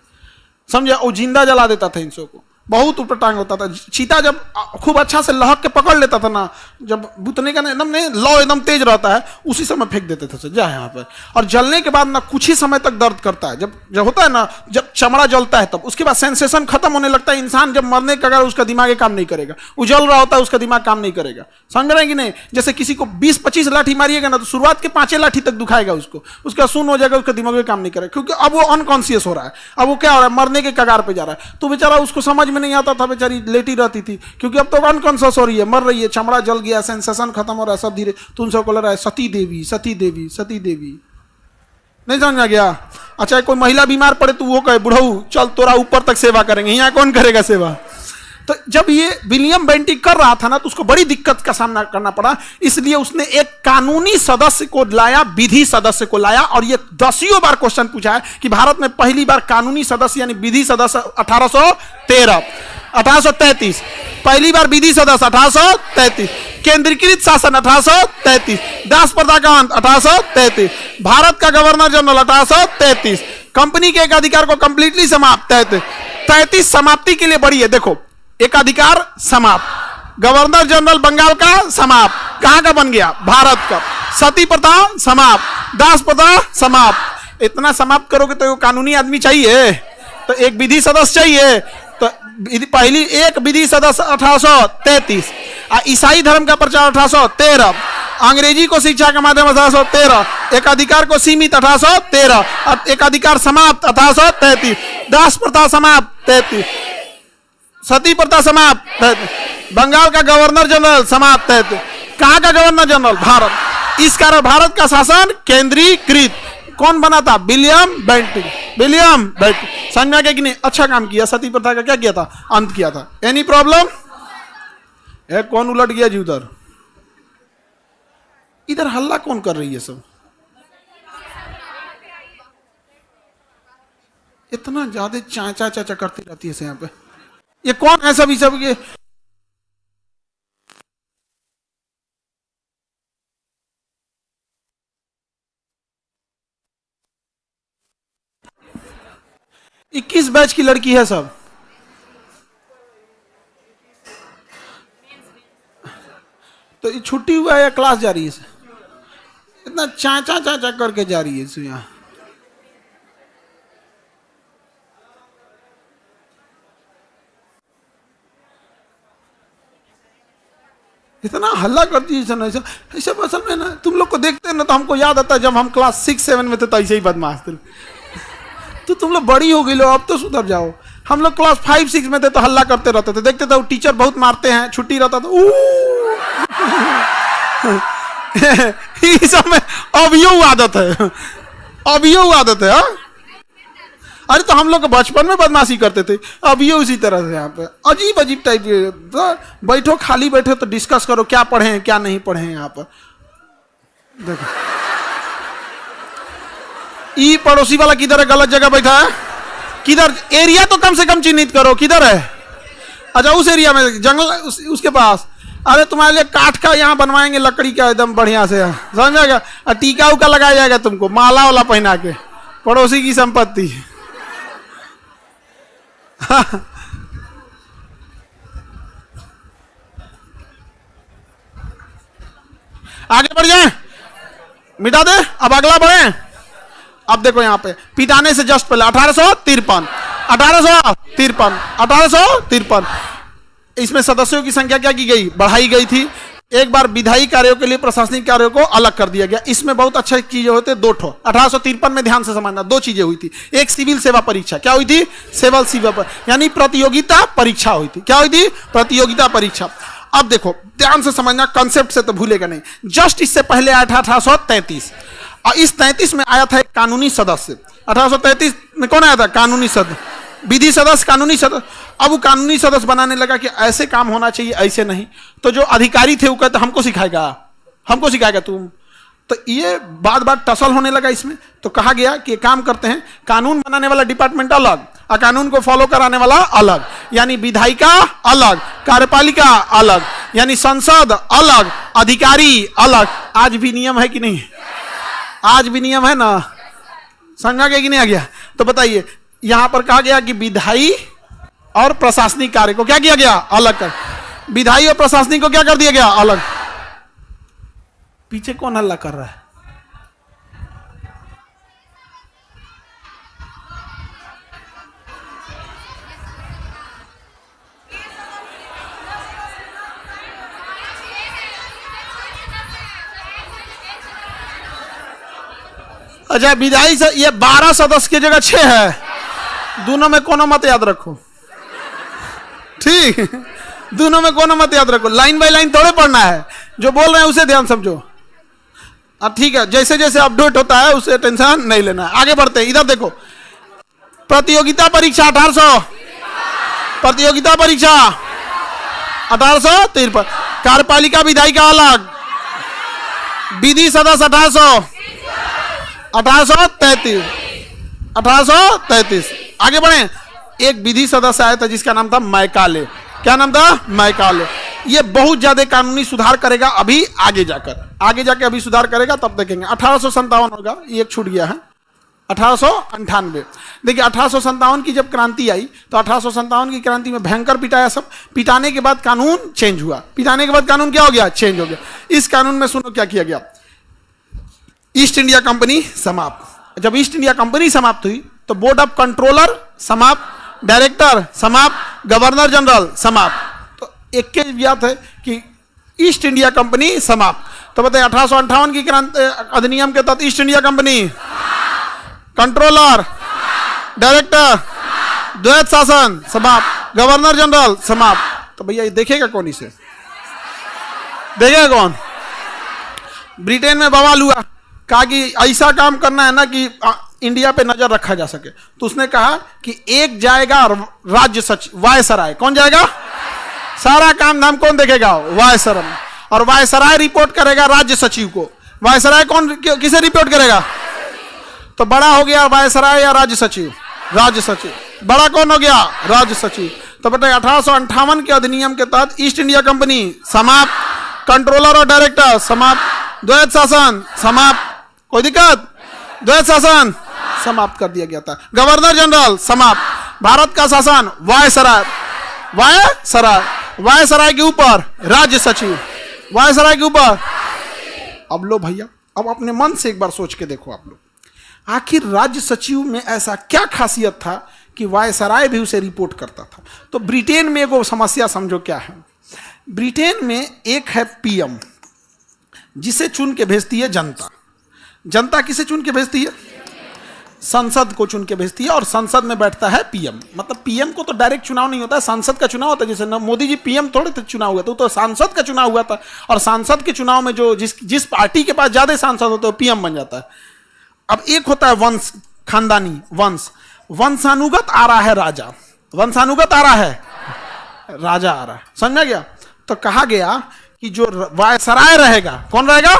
समझा। वो जिंदा जला देता था इंसों को, बहुत ऊपर टांग होता था। चीता जब खूब अच्छा से लहक के पकड़ लेता था ना, जब बुतने का एकदम नहीं लौ एकदम तेज रहता है, उसी समय फेंक देते थे जा यहाँ पर। और जलने के बाद ना कुछ ही समय तक दर्द करता है, जब होता है ना, जब चमड़ा जलता है तब उसके बाद सेंसेशन खत्म होने लगता है। इंसान जब मरने का अगर उसका दिमाग काम नहीं करेगा, उजल रहा होता है उसका दिमाग काम नहीं करेगा, समझ रहे हैं कि नहीं। जैसे किसी को 20-25 लाठी मारिएगा ना तो शुरुआत के 5 लाठी तक दुखाएगा उसको, उसका सुन हो जाएगा, उसका दिमाग भी काम नहीं करेगा क्योंकि अब वो अनकॉन्शियस हो रहा है। अब वो क्या हो रहा है, मरने के कगार पे जा रहा है। तो बेचारा उसको समझ में नहीं आता था, बेचारी लेटी रहती थी क्योंकि अब तो अनकॉन्शियस हो रही है, मर रही है, चमड़ा जल गया, सेंसेशन खत्म हो रहा है सब धीरे। तुम सबको लग रहा है सती देवी, सती देवी, सती देवी, नहीं समझ में गया। अच्छा कोई महिला बीमार पड़े तो वो कहे बुढ़ऊ चल तोरा ऊपर तक सेवा करेंगे, यहाँ कौन करेगा सेवा। तो जब ये विलियम बेंटिक कर रहा था ना तो उसको बड़ी दिक्कत का सामना करना पड़ा, इसलिए उसने एक कानूनी सदस्य को लाया, विधि सदस्य को लाया। और ये 10 बार क्वेश्चन पूछा है कि भारत में पहली बार कानूनी सदस्य यानी विधि सदस्य 1833, पहली बार विधि सदस्य 1833, केंद्रीकृत शासन 1833, दास प्रथा का अंत 1833, भारत का गवर्नर जनरल 1833, कंपनी के एक अधिकार को कंप्लीटली समाप्त 33 समाप्ति के लिए बड़ी है। देखो एक अधिकार समाप्त, गवर्नर जनरल बंगाल का समाप्त, कहां का बन गया, भारत का। सती प्रथा समाप्त, दास प्रथा समाप्त। इतना समाप्त करोगे तो कानूनी आदमी चाहिए, तो एक विधि सदस्य चाहिए। तो पहली एक विधि सदस्य 1833, ईसाई धर्म का प्रचार 1813, अंग्रेजी को शिक्षा के माध्यम 1813, एक अधिकार को सीमित 1813, एक अधिकार समाप्त 1833, दास प्रथा समाप्त 33, सती प्रथा समाप्त, बंगाल का गवर्नर जनरल समाप्त, कहां का गवर्नर जनरल, भारत। इस कारण भारत का शासन केंद्रीकृत। कौन बना था, विलियम बेंटिक, विलियम बेंटिक। समझ में आ गया कि नहीं, अच्छा काम किया, सती प्रथा का क्या किया था, अंत किया था। एनी प्रॉब्लम, कौन उलट गया जी उधर, इधर हल्ला कौन कर रही है सब, इतना ज्यादा चाचा चाचा करती रहती है यहाँ पे, ये कौन है सभी सब ये। इक्कीस बैच की लड़की है सब, तो ये छुट्टी हुआ है या क्लास जा रही है, इतना चाचा चाचा करके जा रही है यहाँ। इतना हल्ला करती है ऐसा ऐसा। असल में ना तुम लोग को देखते हैं ना तो हमको याद आता है जब हम क्लास 6-7 में थे तो ऐसे ही बदमाश थे। तो तुम लोग बड़ी हो गई लो, अब तो सुधर जाओ। हम लोग क्लास 5-6 में थे तो हल्ला करते रहते थे, देखते थे टीचर बहुत मारते हैं, छुट्टी रहता था ये सब में अभियो आदत है, अभियो आदत है। अरे तो हम लोग बचपन में बदमाशी करते थे, अभी उसी तरह से यहाँ पे अजीब अजीब टाइप के। तो बैठो, खाली बैठो तो डिस्कस करो क्या पढ़े हैं क्या नहीं पढ़े हैं। यहाँ पर देखो ई पड़ोसी वाला किधर है, गलत जगह बैठा है, किधर, एरिया तो कम से कम चिन्हित करो किधर है। अच्छा उस एरिया में जंगल उसके पास, अरे तुम्हारे लिए काठ का यहाँ बनवाएंगे, लकड़ी का एकदम बढ़िया से, समझ जाएगा। टीका उका लगाया जाएगा तुमको, माला वाला पहना के, पड़ोसी की संपत्ति। आगे बढ़ जाए, मिटा दे। अब अगला बढ़े। अब देखो यहाँ पे पिटाने से जस्ट पहले 1853 इसमें सदस्यों की संख्या क्या की गई, बढ़ाई गई थी। एक बार विधायी कार्यों के लिए प्रशासनिक कार्यों को अलग कर दिया गया। इसमें बहुत अच्छी चीजें होते, 2 ठो 1853 में ध्यान से समझना, 2 चीजें हुई थी। एक सिविल सेवा परीक्षा, क्या हुई थी, सिविल सेवा यानी प्रतियोगिता परीक्षा हुई थी। क्या हुई थी, प्रतियोगिता परीक्षा। अब देखो ध्यान से समझना, कंसेप्ट से तो भूलेगा नहीं। जस्ट इससे पहले आया था 1833, और इस 33 में आया था एक कानूनी सदस्य। 1833 में कौन आया था? कानूनी सदस्य, विधि सदस्य, कानूनी सदस्य। अब वो कानूनी सदस्य बनाने लगा कि ऐसे काम होना चाहिए, ऐसे नहीं। तो जो अधिकारी थे वो कहते हमको सिखाएगा तुम। तो ये बात टसल होने लगा इसमें। तो कहा गया कि काम करते हैं, कानून बनाने वाला डिपार्टमेंट अलग और कानून को फॉलो कराने वाला अलग, यानी विधायिका अलग, कार्यपालिका अलग, यानी संसद अलग, अधिकारी अलग। आज भी नियम है कि नहीं? आज भी नियम है ना? समझा गया कि नहीं आ गया? तो बताइए, यहां पर कहा गया कि विधायी और प्रशासनिक कार्य को क्या किया गया? अलग कर। विधायी और प्रशासनिक को क्या कर दिया गया? अलग। पीछे कौन हल्ला कर रहा है? अच्छा, विधायी से ये 12 सदस्य की जगह 6 है। दोनों में कोनो मत याद रखो, ठीक? दोनों में कोनो मत याद रखो, लाइन बाय लाइन थोड़े पढ़ना है। जो बोल रहे हैं उसे ध्यान समझो। अब ठीक है, जैसे जैसे अपडेट होता है उसे टेंशन नहीं लेना है। आगे बढ़ते हैं। इधर देखो, प्रतियोगिता परीक्षा 1800, प्रतियोगिता परीक्षा 1853, कार्यपालिका विधायिका अलग, विधि सदस्य 1833। 1833 आगे बढ़े। एक विधि सदस्य आया था जिसका नाम था मैकाले। क्या नाम था? मैकाले। ये बहुत ज्यादा कानूनी सुधार करेगा अभी आगे जाकर अभी सुधार करेगा, तब देखेंगे। 1857 होगा, ये एक छूट गया है। 1898 देखिए, 1857 की जब क्रांति आई तो 1857 की क्रांति में भयंकर पिटाया सब। पिटाने के बाद कानून चेंज हुआ। पिटाने के बाद कानून क्या हो गया? चेंज हो गया। इस कानून में सुनो क्या किया गया। ईस्ट इंडिया कंपनी समाप्त। जब ईस्ट इंडिया कंपनी समाप्त हुई तो बोर्ड ऑफ कंट्रोलर समाप्त, डायरेक्टर समाप्त, गवर्नर जनरल समाप्त। तो एक के बात है कि ईस्ट इंडिया कंपनी समाप्त। तो बताइए 1858 की क्रांति अधिनियम के तहत east India company, controller, director, द्वैत शासन समाप्त, गवर्नर जनरल समाप्त। तो भैया ये देखेगा कौन? इसे देखेगा कौन? ब्रिटेन में बवाल हुआ, कहा कि ऐसा काम करना है ना कि इंडिया पे नजर रखा जा सके। तो उसने कहा कि एक जाएगा राज्य सचिव, वायसराय। कौन जाएगा? सारा काम धाम कौन देखेगा? वायसराय। और वायसराय रिपोर्ट करेगा राज्य सचिव को। वायसराय कौन किसे रिपोर्ट करेगा? तो बड़ा हो गया वायसराय या राज्य सचिव? राज्य सचिव। बड़ा कौन हो गया? राज्य सचिव। तो बेटा 1858 के अधिनियम के तहत ईस्ट इंडिया कंपनी समाप्त, कंट्रोलर और डायरेक्टर समाप्त, द्वैत शासन समाप्त। कोई दिक्कत? द्वैत शासन समाप्त कर दिया गया था। गवर्नर जनरल समाप्त। भारत का शासन वायसराय, वायसराय के ऊपर राज्य सचिव, वायसराय के ऊपर। अब लो भैया, अब अपने मन से एक बार सोच के देखो आप लोग, आखिर राज्य सचिव में ऐसा क्या खासियत था कि वायसराय भी उसे रिपोर्ट करता था? तो ब्रिटेन में एगो समस्या समझो क्या है। ब्रिटेन में एक है पीएम, जिसे चुन के भेजती है जनता। जनता किसे चुन के भेजती है? संसद को चुन के भेजती है, और संसद में बैठता है पीएम। मतलब पीएम को तो डायरेक्ट चुनाव नहीं होता है, सांसद का चुनाव होता है। जैसे मोदी जी पीएम थोड़े थे चुनाव हुआ था, तो सांसद का चुनाव हुआ था। और सांसद के चुनाव में जो जिस पार्टी के पास ज्यादा सांसद होते हैं वो पीएम बन जाता है। अब एक होता है वंश, खानदानी वंश, वंशानुगत आ रहा है राजा, वंशानुगत आ रहा है राजा आ रहा है। समझ गया? तो कहा गया कि जो वायसराय रहेगा, कौन रहेगा?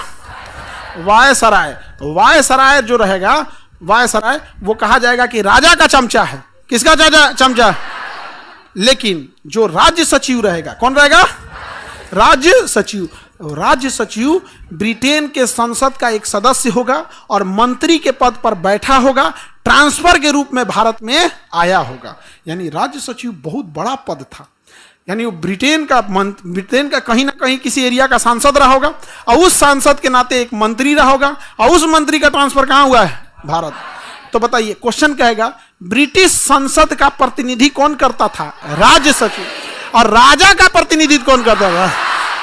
वायसराय। वायसराय जो रहेगा, वायसराय, वो कहा जाएगा कि राजा का चमचा है। किसका चमचा? लेकिन जो राज्य सचिव रहेगा, कौन रहेगा? राज्य सचिव। राज्य सचिव ब्रिटेन के संसद का एक सदस्य होगा और मंत्री के पद पर बैठा होगा, ट्रांसफर के रूप में भारत में आया होगा। यानी राज्य सचिव बहुत बड़ा पद था। यानी वो ब्रिटेन का कहीं ना कहीं किसी एरिया का सांसद रहा होगा, और उस सांसद के नाते एक मंत्री रहा होगा, और उस मंत्री का ट्रांसफर कहां हुआ है? भारत। तो बताइए, क्वेश्चन कहेगा ब्रिटिश संसद का प्रतिनिधि कौन करता था? राज्य सचिव। और राजा का प्रतिनिधित्व कौन करता था?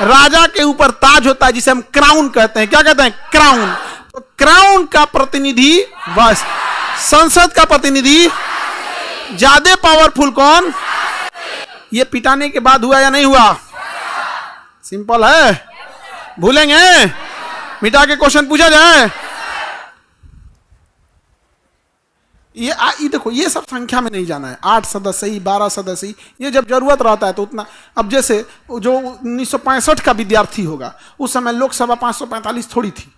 राजा के ऊपर ताज होता है जिसे हम क्राउन कहते हैं। क्या कहते हैं? क्राउन। तो क्राउन का प्रतिनिधि बस, संसद का प्रतिनिधि ज्यादा पावरफुल कौन? ये पिटाने के बाद हुआ या नहीं हुआ? सिंपल है, भूलेंगे? मिटा के क्वेश्चन पूछा जाए। ये देखो, ये सब संख्या में नहीं जाना है, 8 सदस्य ही, 12 सदस्य ही, ये जब जरूरत रहता है तो उतना। अब जैसे जो 1965 का विद्यार्थी होगा, उस समय लोकसभा 545 थोड़ी थी,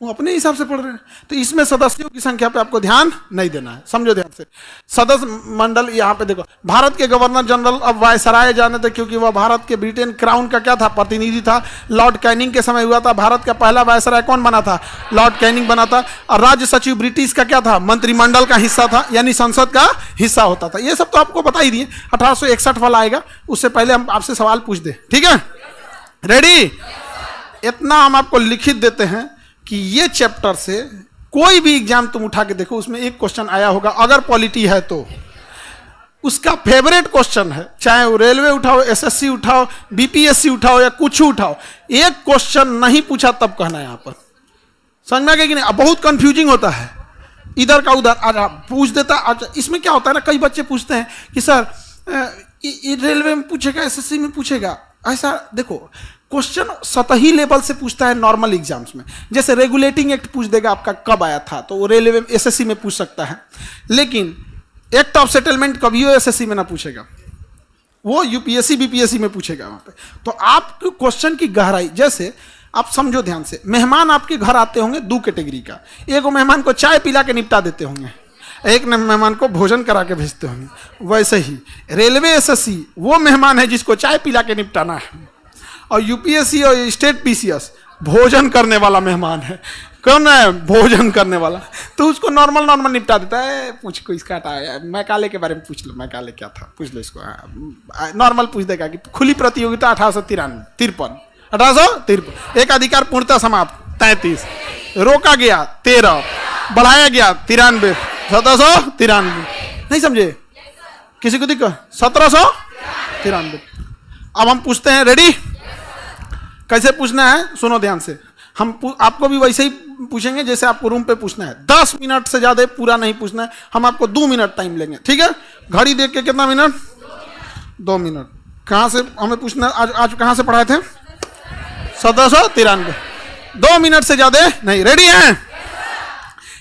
वो अपने हिसाब से पढ़ रहे हैं, तो इसमें सदस्यों की संख्या पे आपको ध्यान नहीं देना है, समझो ध्यान से। सदस्य मंडल यहाँ पे देखो, भारत के गवर्नर जनरल अब वायसराय जाने थे, क्योंकि वह भारत के ब्रिटेन क्राउन का क्या था, प्रतिनिधि था। लॉर्ड कैनिंग के समय हुआ था, भारत का पहला वायसराय कौन बना था, लॉर्ड कैनिंग बना था। और राज्य सचिव ब्रिटिश का क्या था, मंत्रिमंडल का हिस्सा था, यानी संसद का हिस्सा होता था। ये सब तो आपको बता ही दिए। 1861 वाला आएगा, उससे पहले हम आपसे सवाल पूछ दे, ठीक है? रेडी? इतना हम आपको लिखित देते हैं कि ये चैप्टर से कोई भी एग्जाम तुम उठा के देखो, उसमें एक क्वेश्चन आया होगा, अगर पॉलिटी है तो उसका फेवरेट क्वेश्चन है, चाहे वो रेलवे उठाओ, एसएससी उठाओ, बीपीएससी उठाओ या कुछ उठाओ, एक क्वेश्चन नहीं पूछा तब कहना है यहाँ पर। समझ में आ गया कि नहीं? बहुत कंफ्यूजिंग होता है, इधर का उधर आ पूछ देता। अच्छा, इसमें क्या होता है ना, कई बच्चे पूछते हैं कि सर रेलवे में पूछेगा, एसएससी में पूछेगा। ऐसा देखो, क्वेश्चन सतही लेवल से पूछता है नॉर्मल एग्जाम्स में। जैसे रेगुलेटिंग एक्ट पूछ देगा आपका कब आया था, तो वो रेलवे एसएससी में पूछ सकता है, लेकिन एक्ट ऑफ सेटलमेंट कभी वो एसएससी में ना पूछेगा, वो यूपीएससी बीपीएससी में पूछेगा वहाँ पे। तो आप क्वेश्चन की गहराई, जैसे आप समझो ध्यान से, मेहमान आपके घर आते होंगे 2 कैटेगरी का, एक मेहमान को चाय पिला के निपटा देते होंगे, एक मेहमान को भोजन करा के भेजते होंगे। वैसे ही रेलवे एसएससी वो मेहमान है जिसको चाय पिला के निपटाना है, और यूपीएससी और स्टेट पीसीएस भोजन करने वाला मेहमान है। कौन है? भोजन करने वाला। तो उसको नॉर्मल निपटा देता है। पूछ को इसका हटाया, मैकाले के बारे में पूछ लो, मैकाले क्या था पूछ लो इसको, नॉर्मल पूछ देगा कि खुली प्रतियोगिता 1853, एक अधिकार पूर्णता समाप्त 33, रोका गया 13, बढ़ाया गया 93, 1793। नहीं समझे? किसी को दिक्कत? 1793। अब हम पूछते हैं, रेडी? कैसे पूछना है सुनो ध्यान से। हम आपको भी वैसे ही पूछेंगे जैसे आपको रूम पे पूछना है। 10 मिनट से ज्यादा पूरा नहीं पूछना है, हम आपको 2 मिनट टाइम लेंगे, ठीक है? घड़ी देख के कितना मिनट? 2 मिनट। कहाँ से हमें पूछना? आज कहाँ से पढ़ाए थे? 1793। 2 मिनट से ज्यादा नहीं। रेडी हैं?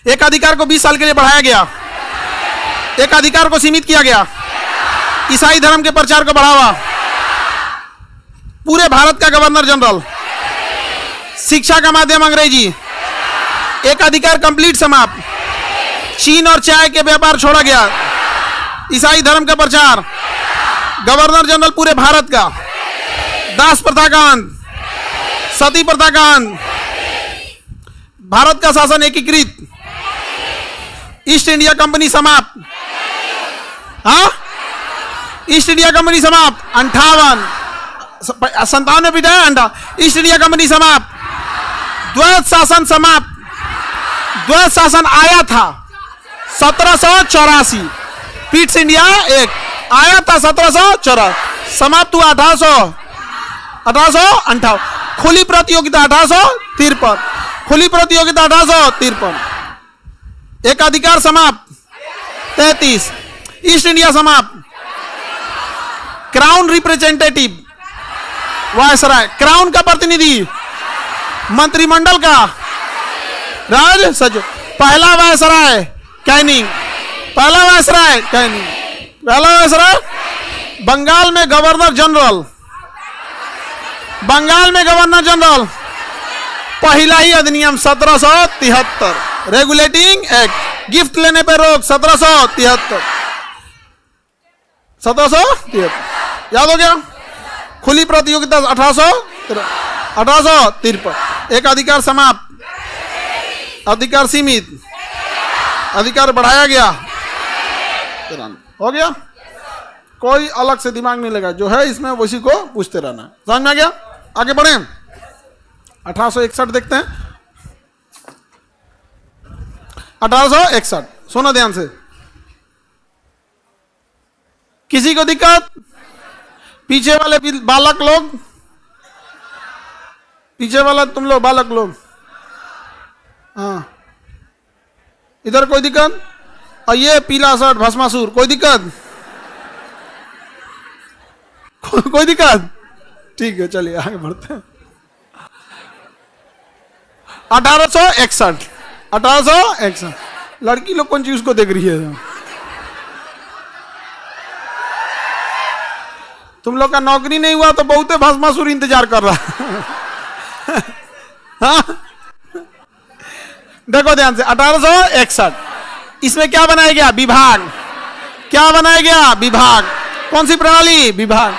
एक अधिकार को 20 साल के लिए बढ़ाया गया, एक अधिकार को सीमित किया गया, ईसाई धर्म के प्रचार को बढ़ावा, पूरे भारत का गवर्नर जनरल, शिक्षा का माध्यम अंग्रेजी, एक अधिकार कंप्लीट समाप्त, चीन और चाय के व्यापार छोड़ा गया, ईसाई धर्म का प्रचार, गवर्नर जनरल पूरे भारत का, दास प्रथा का अंत, सती प्रथा का अंत, भारत का शासन एकीकृत, ईस्ट इंडिया कंपनी समाप्त। हाँ, ईस्ट इंडिया कंपनी समाप्त। 57 पीटा है अंडा। ईस्ट इंडिया कंपनी समाप्त, द्वैत शासन समाप्त। द्वैत शासन आया था 1784, पीट्स इंडिया एक आया था 1784, समाप्त हुआ 1858। खुली प्रतियोगिता 1853, खुली प्रतियोगिता 1853, एक अधिकार समाप्त 33, ईस्ट इंडिया समाप्त, क्राउन रिप्रेजेंटेटिव वायसराय, क्राउन का प्रतिनिधि, मंत्रिमंडल का राज सचिव, पहला वायसराय कैनिंग, पहला वायसराय कैनिंग, पहला वायसराय बंगाल में गवर्नर जनरल, बंगाल में गवर्नर जनरल, पहला ही अधिनियम 1773, रेगुलेटिंग एक्ट, गिफ्ट लेने पर रोक 1773, 1773 याद हो गया। खुली प्रतियोगिता 1853, एक अधिकार समाप्त, अधिकार सीमित, अधिकार बढ़ाया गया, हो गया। कोई अलग से दिमाग नहीं लगा, जो है इसमें उसी को पूछते रहना। समझ में आ गया? आगे बढ़े। 1861 देखते हैं। 1861 सुनो ध्यान से। किसी को दिक्कत? पीछे वाले बालक लोग, पीछे वाला तुम लोग बालक लोग, हाँ, इधर कोई दिक्कत? और ये पीला शर्ट भस्मासुर, कोई दिक्कत? कोई दिक्कत? ठीक है, चलिए आगे बढ़ते हैं। 1861, 1861। लड़की लोग कौन चीज को देख रही है? तुम लोग का नौकरी नहीं हुआ तो बहुते भस्मासुर इंतजार कर रहा है। हाँ? देखो ध्यान से, 1861। इसमें क्या बनाया गया? विभाग। क्या बनाया गया? विभाग। कौन सी प्रणाली? विभाग।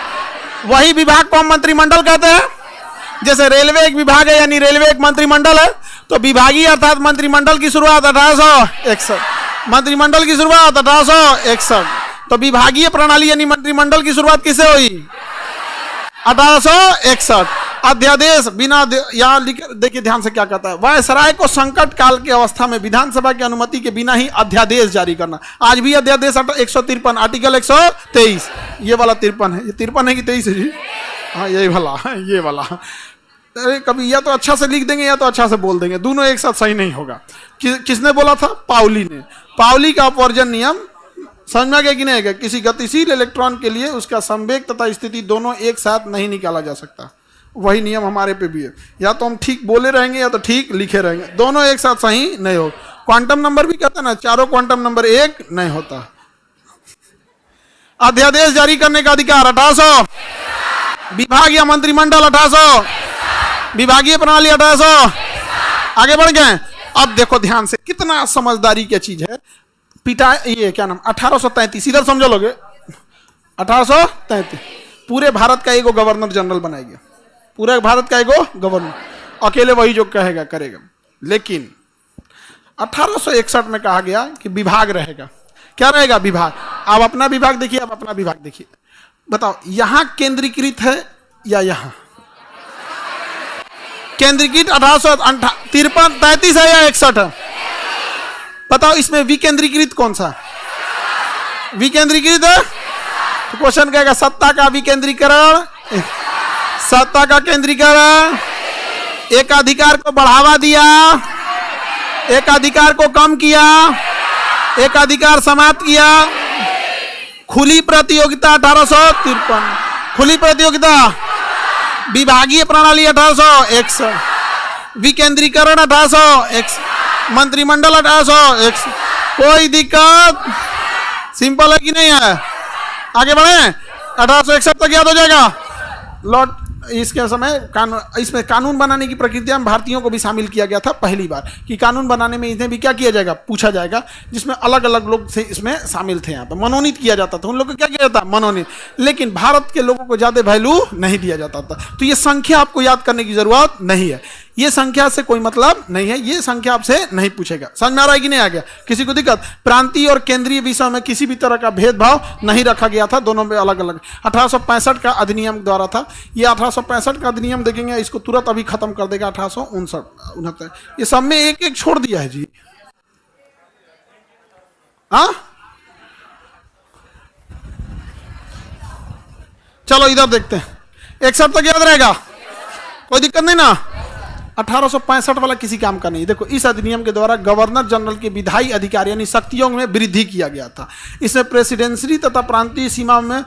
वही विभाग को हम मंत्रिमंडल कहते हैं। जैसे रेलवे एक विभाग है, यानी रेलवे एक मंत्रिमंडल है, तो विभागीय अर्थात मंत्रिमंडल की शुरुआत 1861। मंत्रिमंडल की शुरुआत 1861। तो विभागीय प्रणाली यानी मंत्रिमंडल की शुरुआत किससे हुई? 1861। अध्यादेश बिना यहाँ देखिए ध्यान से क्या कहता है, वायसराय को संकट काल की अवस्था में विधानसभा की अनुमति के बिना ही अध्यादेश जारी करना। आज भी अध्यादेश 153 आर्टिकल 123, ये वाला 53 है। ये 53 है कि 23 है जी? हाँ यही वाला, ये वाला। अरे कभी या तो अच्छा से लिख देंगे या तो अच्छा से बोल देंगे, दोनों एक साथ सही नहीं होगा। किसने बोला था? पाउली ने। पाउली का अपवर्जन नियम समझ में आ गया कि नहीं? किसी गतिशील इलेक्ट्रॉन के लिए उसका संवेग तथा स्थिति दोनों एक साथ नहीं निकाला जा सकता। वही नियम हमारे पे भी है, या तो हम ठीक बोले रहेंगे या तो ठीक लिखे रहेंगे, दोनों एक साथ सही नहीं हो। क्वांटम नंबर भी कहते हैं ना, चारों क्वांटम नंबर एक नहीं होता। अध्यादेश जारी करने का अधिकार 1800, विभाग या मंत्रिमंडल 1800, विभागीय प्रणाली 1800। आगे बढ़ गए। अब देखो ध्यान से, कितना समझदारी की चीज है। पिता ये क्या नाम, 1833, इधर समझो लोगे, 1833 पूरे भारत का एगो गवर्नर जनरल बनाएगा। पूरे भारत का एगो गवर्नर, अकेले वही जो कहेगा करेगा। लेकिन 1861 में कहा गया कि विभाग रहेगा। क्या रहेगा? विभाग। आप अपना विभाग देखिए, आप अपना विभाग देखिए, बताओ यहां केंद्रीकृत है या यहां केंद्रीकृत? 1833 है या 61 है? बताओ इसमें विकेंद्रीकृत कौन सा? विकेंद्रीकृत है। तो क्वेश्चन कहेगा सत्ता का विकेंद्रीकरण, सत्ता का केंद्रीकरण, एक अधिकार को बढ़ावा दिया, एक अधिकार को कम किया, एक अधिकार समाप्त किया। खुली प्रतियोगिता 1853, खुली प्रतियोगिता। विभागीय प्रणाली 1861, विकेंद्रीकरण 1861, मंत्रिमंडल 1861। कोई दिक्कत? सिंपल है कि नहीं है? आगे बढ़े। 1861 तक याद हो जाएगा। लॉर्ड इसके समय इसमें कानून बनाने की प्रक्रिया में भारतीयों को भी शामिल किया गया था पहली बार, कि कानून बनाने में इन्हें भी क्या किया जाएगा? पूछा जाएगा, जिसमें अलग अलग लोग से इसमें शामिल थे। यहाँ पे मनोनीत किया जाता था, उन लोगों को क्या किया जाता? मनोनीत। लेकिन भारत के लोगों को ज्यादा वैल्यू नहीं दिया जाता था। तो ये संख्या आपको याद करने की जरूरत नहीं है, ये संख्या से कोई मतलब नहीं है, ये संख्या आपसे नहीं पूछेगा। समझ में आ रहा है कि नहीं आ गया? किसी को दिक्कत? प्रांतीय और केंद्रीय विषय में किसी भी तरह का भेदभाव नहीं रखा गया था, दोनों में अलग अलग। 1865 का अधिनियम द्वारा था ये। 1865 का अधिनियम देखेंगे, इसको तुरंत अभी खत्म कर देगा 1869। ये सब में एक एक छोड़ दिया है जी। हाँ चलो इधर देखते हैं, 61 तक याद रहेगा, कोई दिक्कत नहीं ना। 1865 वाला किसी काम का नहीं। देखो इस अधिनियम के द्वारा गवर्नर जनरल के विधायी अधिकार यानी शक्तियों में वृद्धि किया गया था। इसमें प्रेसिडेंसी तथा प्रांतीय सीमा में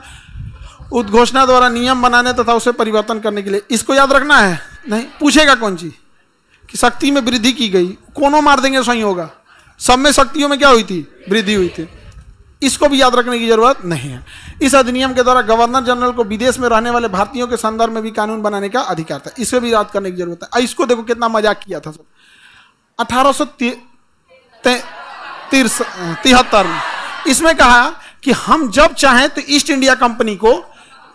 उद्घोषणा द्वारा नियम बनाने तथा उसे परिवर्तन करने के लिए, इसको याद रखना है। नहीं पूछेगा कौन चीज कि शक्ति में वृद्धि की गई, कोनो मार देंगे सही होगा। सब में शक्तियों में क्या हुई थी? वृद्धि हुई थी। इसको भी याद रखने की जरूरत नहीं है। इस अधिनियम के द्वारा गवर्नर जनरल को विदेश में रहने वाले भारतीयों के संदर्भ में भी कानून बनाने का अधिकार था। इसे भी याद करने की जरूरत है। इसको देखो कितना मजाक किया था सब। 1873 में इसमें कहा कि हम जब चाहें तो ईस्ट इंडिया कंपनी को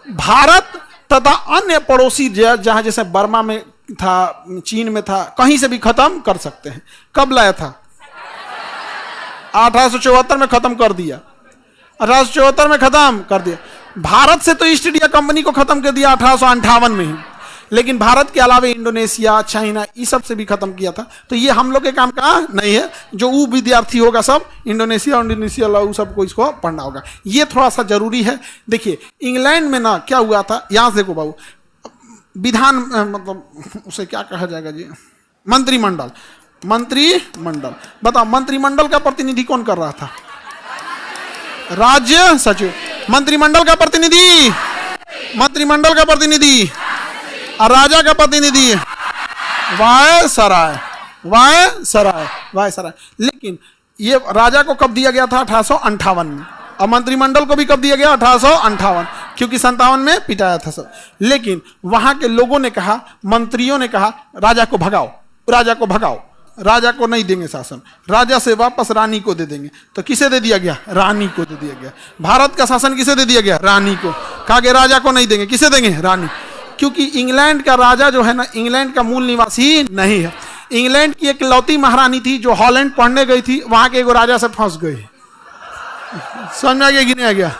भारत तथा अन्य पड़ोसी जहां जैसे बर्मा में था, चीन में था, कहीं से भी खत्म कर सकते हैं। कब लाया था? 1874 में खत्म कर दिया। 1874 में खत्म कर दिया। भारत से तो ईस्ट इंडिया कंपनी को खत्म कर दिया 1858 में ही, लेकिन भारत के अलावा इंडोनेशिया, चाइना, इस सब से भी खत्म किया था। तो ये हम लोग के काम का नहीं है। जो वो विद्यार्थी होगा सब इंडोनेशिया सबको इसको पढ़ना होगा। ये थोड़ा सा जरूरी है। देखिए इंग्लैंड में ना क्या हुआ था, यहां से देखो बाबू, विधान मतलब उसे क्या कहा जाएगा जी? मंत्रिमंडल। मंत्रिमंडल, बताओ मंत्रिमंडल का प्रतिनिधि कौन कर रहा था? राज्य सचिव। मंत्रिमंडल का प्रतिनिधि और राजा का प्रतिनिधि वायसराय, वायसराय, वायसराय। लेकिन ये राजा को कब दिया गया था? 1858 में। और मंत्रिमंडल को भी कब दिया गया? 1858, क्योंकि 57 में पिटाया था सब। लेकिन वहां के लोगों ने कहा, मंत्रियों ने कहा, राजा को भगाओ, राजा को भगाओ, राजा को नहीं देंगे शासन, राजा से वापस रानी को दे देंगे। तो किसे दे दिया गया? रानी को दे दिया गया। भारत का शासन किसे दे दिया गया? रानी को। कहा कि राजा को नहीं देंगे, किसे देंगे? रानी। क्योंकि इंग्लैंड का राजा जो है ना, इंग्लैंड का मूल निवासी नहीं है। इंग्लैंड की एक लौती महारानी थी जो हॉलैंड पढ़ने गई थी, वहां के एगो राजा से फंस गई। समझ में आ गया कि नहीं आ गया?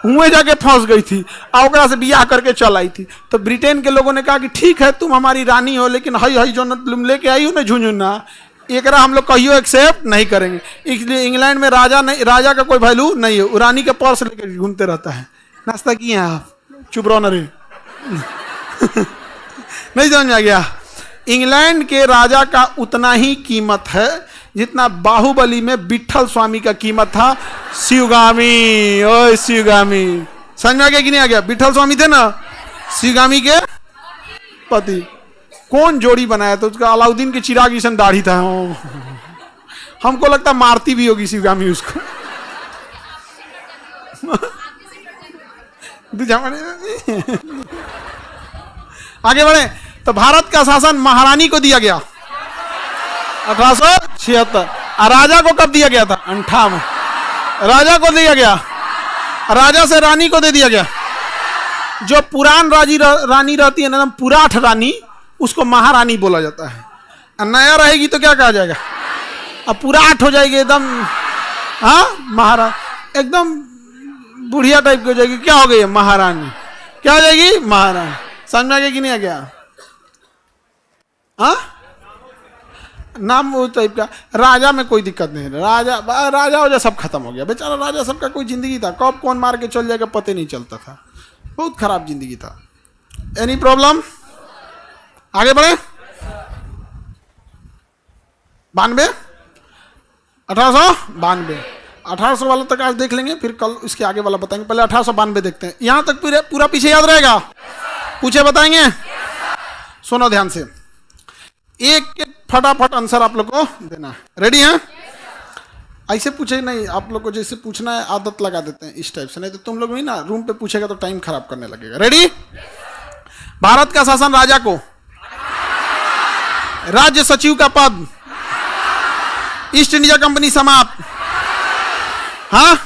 वहीं जाके फंस गई थी और ओकरा से बियाह करके चल आई थी। तो ब्रिटेन के लोगों ने कहा कि ठीक है तुम हमारी रानी हो, लेकिन हई हई जो तुम लेके आई हो ना झुंझुना, एकरा हम लोग कहियो एक्सेप्ट नहीं करेंगे। इसलिए इंग्लैंड में राजा नहीं, राजा का कोई वैल्यू नहीं है। रानी के पर्स लेकर घूमते रहता है। नाश्ता किए आप? चुप रहो ना रे। नहीं समझ में आ गया? इंग्लैंड के राजा का उतना ही कीमत है जितना बाहुबली में विठल स्वामी का कीमत था। शिवगामी, ओए शिवगामी, समझ में आ गया कि नहीं आ गया? विठल स्वामी थे ना, शिवगामी के पति। कौन जोड़ी बनाया था उसका? अलाउद्दीन के चिराग जैसा दाढ़ी था। हमको लगता मारती भी होगी शिवगामी उसको। आगे बढ़े तो भारत का शासन महारानी को दिया गया 1876। राजा को कब दिया गया था? 58। राजा को दिया गया, राजा से रानी को दे दिया गया। जो पुरान रानी रहती है ना, पुराठ रानी, उसको महारानी बोला जाता है। और नया रहेगी तो क्या कहा जाएगा? अब पुराठ हो जाएगी एकदम, हाँ महारानी, एकदम बुढ़िया टाइप की हो जाएगी। क्या हो गई? महारानी। क्या हो जाएगी? महारानी। समझ में आ गया कि नहीं आ गया? हाँ, नाम वो टाइप का। राजा में कोई दिक्कत नहीं है। राजा हो जाए सब खत्म हो गया। बेचारा राजा सबका कोई जिंदगी था, कब कौन मार के चल जाएगा पता नहीं चलता था। बहुत खराब जिंदगी था। Any problem? आगे बढ़े। 92, 1892, 1800 वाला तक आज देख लेंगे, फिर कल इसके आगे वाला बताएंगे। पहले 1892 देखते हैं। यहां तक पूरा पीछे याद रहेगा? पूछे बताएंगे? सुनो ध्यान से, एक एक फटाफट आंसर आप लोग को देना है। रेडी हैं? ऐसे पूछे नहीं, आप लोग को जैसे पूछना है आदत लगा देते हैं इस टाइप से, नहीं तो तुम लोग भी ना रूम पे पूछेगा तो टाइम खराब करने लगेगा। रेडी? भारत का शासन राजा को, राज्य सचिव का पद, ईस्ट इंडिया कंपनी समाप्त, हाँ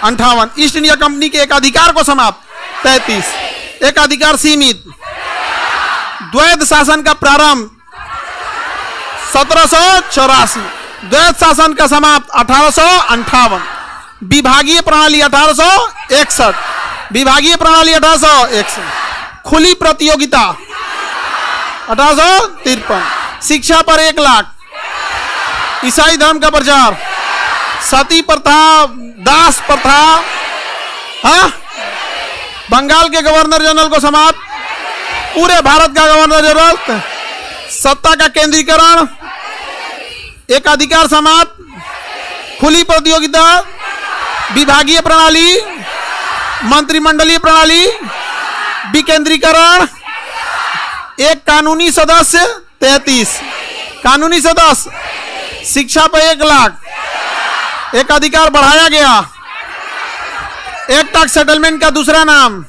58। ईस्ट इंडिया कंपनी के एक अधिकार को समाप्त, 33। एक अधिकार सीमित, द्वैध शासन का प्रारंभ 1784, द्वैध शासन का समाप्त 1858, विभागीय प्रणाली 1861, विभागीय प्रणाली 1861, खुली प्रतियोगिता 1853, शिक्षा पर 1 लाख, ईसाई धर्म का प्रचार, सती प्रथा, दास प्रथा, हाँ, बंगाल के गवर्नर जनरल को समाप्त, पूरे भारत का गवर्नर जनरल, सत्ता का केंद्रीकरण, एक अधिकार समाप्त, खुली प्रतियोगिता, विभागीय प्रणाली, मंत्रिमंडलीय प्रणाली, विकेंद्रीकरण, एक कानूनी सदस्य 33, कानूनी सदस्य, शिक्षा पर 1 लाख, एक अधिकार बढ़ाया गया, एक्ट ऑफ सेटलमेंट का दूसरा नाम।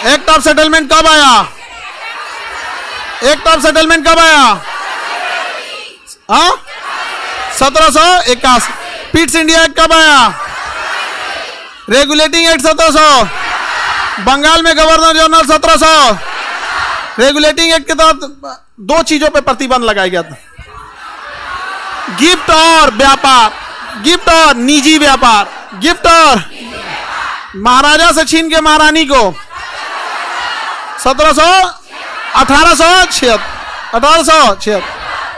एक्ट ऑफ सेटलमेंट कब आया? एक्ट ऑफ सेटलमेंट कब आया? हाँ 1781। पिट्स इंडिया एक्ट कब आया? Regulating act 1700। बंगाल में गवर्नर जनरल 1700। रेगुलेटिंग एक्ट के तहत 2 चीजों पे प्रतिबंध लगाया गया था, गिफ्ट और व्यापार, गिफ्ट और निजी व्यापार, गिफ्ट और महाराजा से छीन के महारानी को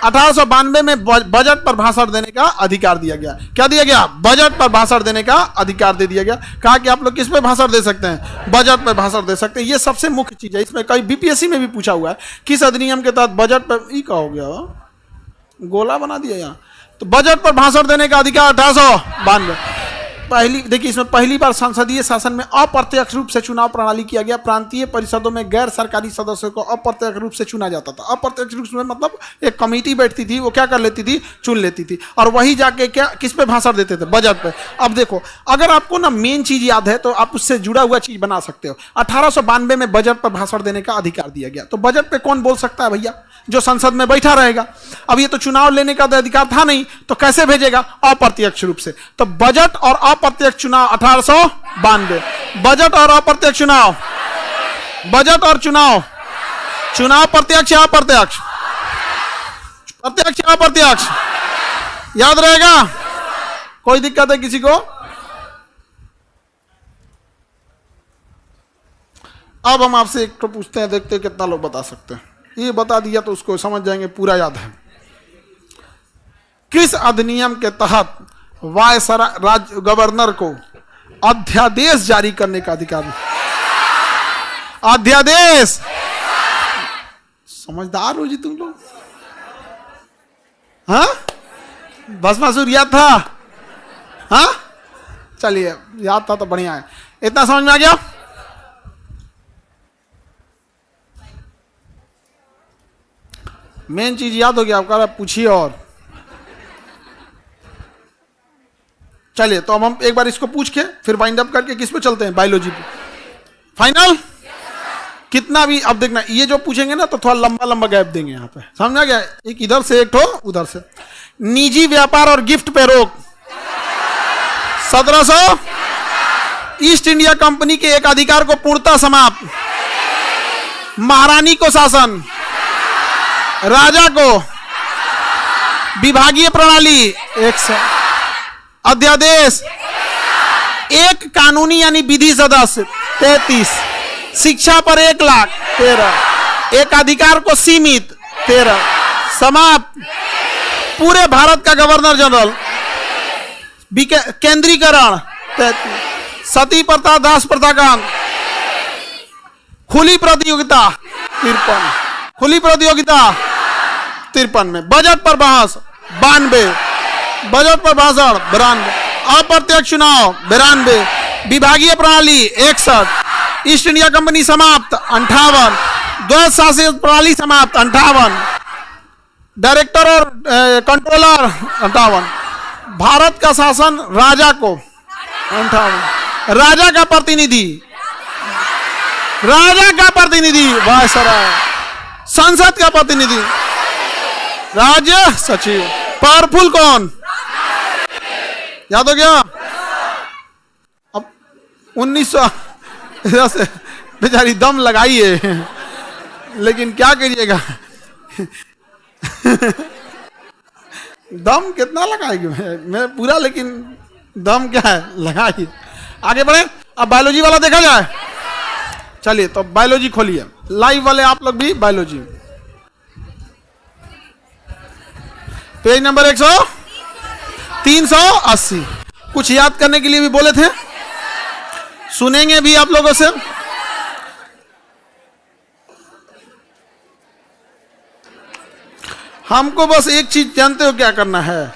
1892 में बजट पर भाषण देने का अधिकार दिया गया। क्या दिया गया? बजट पर भाषण देने का अधिकार दे दिया गया। कहा कि आप लोग किस पे भाषण दे सकते हैं? बजट पर भाषण दे सकते हैं। ये सबसे मुख्य चीज है। इसमें कई बीपीएससी में भी पूछा हुआ है, किस अधिनियम के तहत बजट पर, ई का हो गया गोला बना दिया यहाँ, तो बजट पर भाषण देने का अधिकार 1892। पहली देखिए, इसमें पहली बार संसदीय शासन में अप्रत्यक्ष रूप से चुनाव प्रणाली किया गया। प्रांतीय परिषदों में गैर सरकारी सदस्यों को अप्रत्यक्ष रूप से चुना जाता था। अप्रत्यक्ष रूप में मतलब एक कमेटी बैठती थी, वो क्या कर लेती थी, चुन लेती थी, और वही जाके क्या किस पे भाषण देते थे, बजट पे। अब देखो, अगर आपको ना मेन चीज याद है तो आप उससे जुड़ा हुआ चीज बना सकते हो। 1892 में बजट पर भाषण देने का अधिकार दिया गया। तो बजट पे कौन बोल सकता है भैया, जो संसद में बैठा रहेगा। अब ये तो चुनाव लेने का अधिकार था नहीं, तो कैसे भेजेगा, अप्रत्यक्ष रूप से। तो बजट और अप्रत्यक्ष चुनाव 1892, बजट और अप्रत्यक्ष चुनाव, बजट और चुनाव, चुनाव प्रत्यक्ष या अप्रत्यक्ष, प्रत्यक्ष या अप्रत्यक्ष, याद रहेगा। कोई दिक्कत है किसी को? अब हम आपसे एक तो पूछते हैं, देखते हैं कितना लोग बता सकते हैं। ये बता दिया तो उसको समझ जाएंगे, पूरा याद है। किस अधिनियम के तहत वायसराय राज्य गवर्नर को अध्यादेश जारी करने का अधिकार है? अध्यादेश। समझदार हो जी तुम लोग, हाँ? भस्मासुर याद था? हाँ, चलिए, याद था तो बढ़िया है। इतना समझ में आ गया। मेन चीज याद हो गया आपका, पूछिए। और चलिए, तो अब हम एक बार इसको पूछ के फिर वाइंड अप करके किस पे चलते हैं, बायोलॉजी पे। फाइनल? कितना भी अब देखना, ये जो पूछेंगे ना तो थोड़ा लंबा लंबा गैप देंगे यहाँ पे, समझ आ गया? एक इधर से, एक ठो उधर से। निजी व्यापार और गिफ्ट पे रोक 1700। ईस्ट इंडिया कंपनी के एक अधिकार को पूर्णतः समाप्त। महारानी को शासन, राजा को विभागीय प्रणाली, अध्यादेश, एक कानूनी यानी विधि सदस्य 33, शिक्षा पर 1 लाख 13, एक अधिकार को सीमित 13, समाप्त। पूरे भारत का गवर्नर जनरल, केंद्रीकरण 33, सती प्रथा, दास प्रथा कांड, खुली प्रतियोगिता 53, खुली प्रतियोगिता 53 में। बजट पर बहस 92, बजट पर भाषण 92, अप्रत्यक्ष चुनाव 92, विभागीय प्रणाली 61, ईस्ट इंडिया कंपनी समाप्त 58, द्वैध शासित प्रणाली समाप्त 58, डायरेक्टर और कंट्रोलर 58, भारत का शासन राजा को 58, राजा का प्रतिनिधि, राजा का प्रतिनिधि वायसराय, संसद का प्रतिनिधि राज्य सचिव, पावरफुल कौन, याद हो गया? अब 1900 से बेचारी दम लगाई है, लेकिन क्या करिएगा दम कितना लगाएगी मैं पूरा, लेकिन दम क्या है, लगाइए। आगे बढ़े, अब बायोलॉजी वाला देखा जाए। चलिए, तो बायोलॉजी खोलिए, लाइव वाले आप लोग भी बायोलॉजी, पेज नंबर 380। कुछ याद करने के लिए भी बोले थे, सुनेंगे भी आप लोगों से। हमको बस एक चीज जानते हो क्या करना है,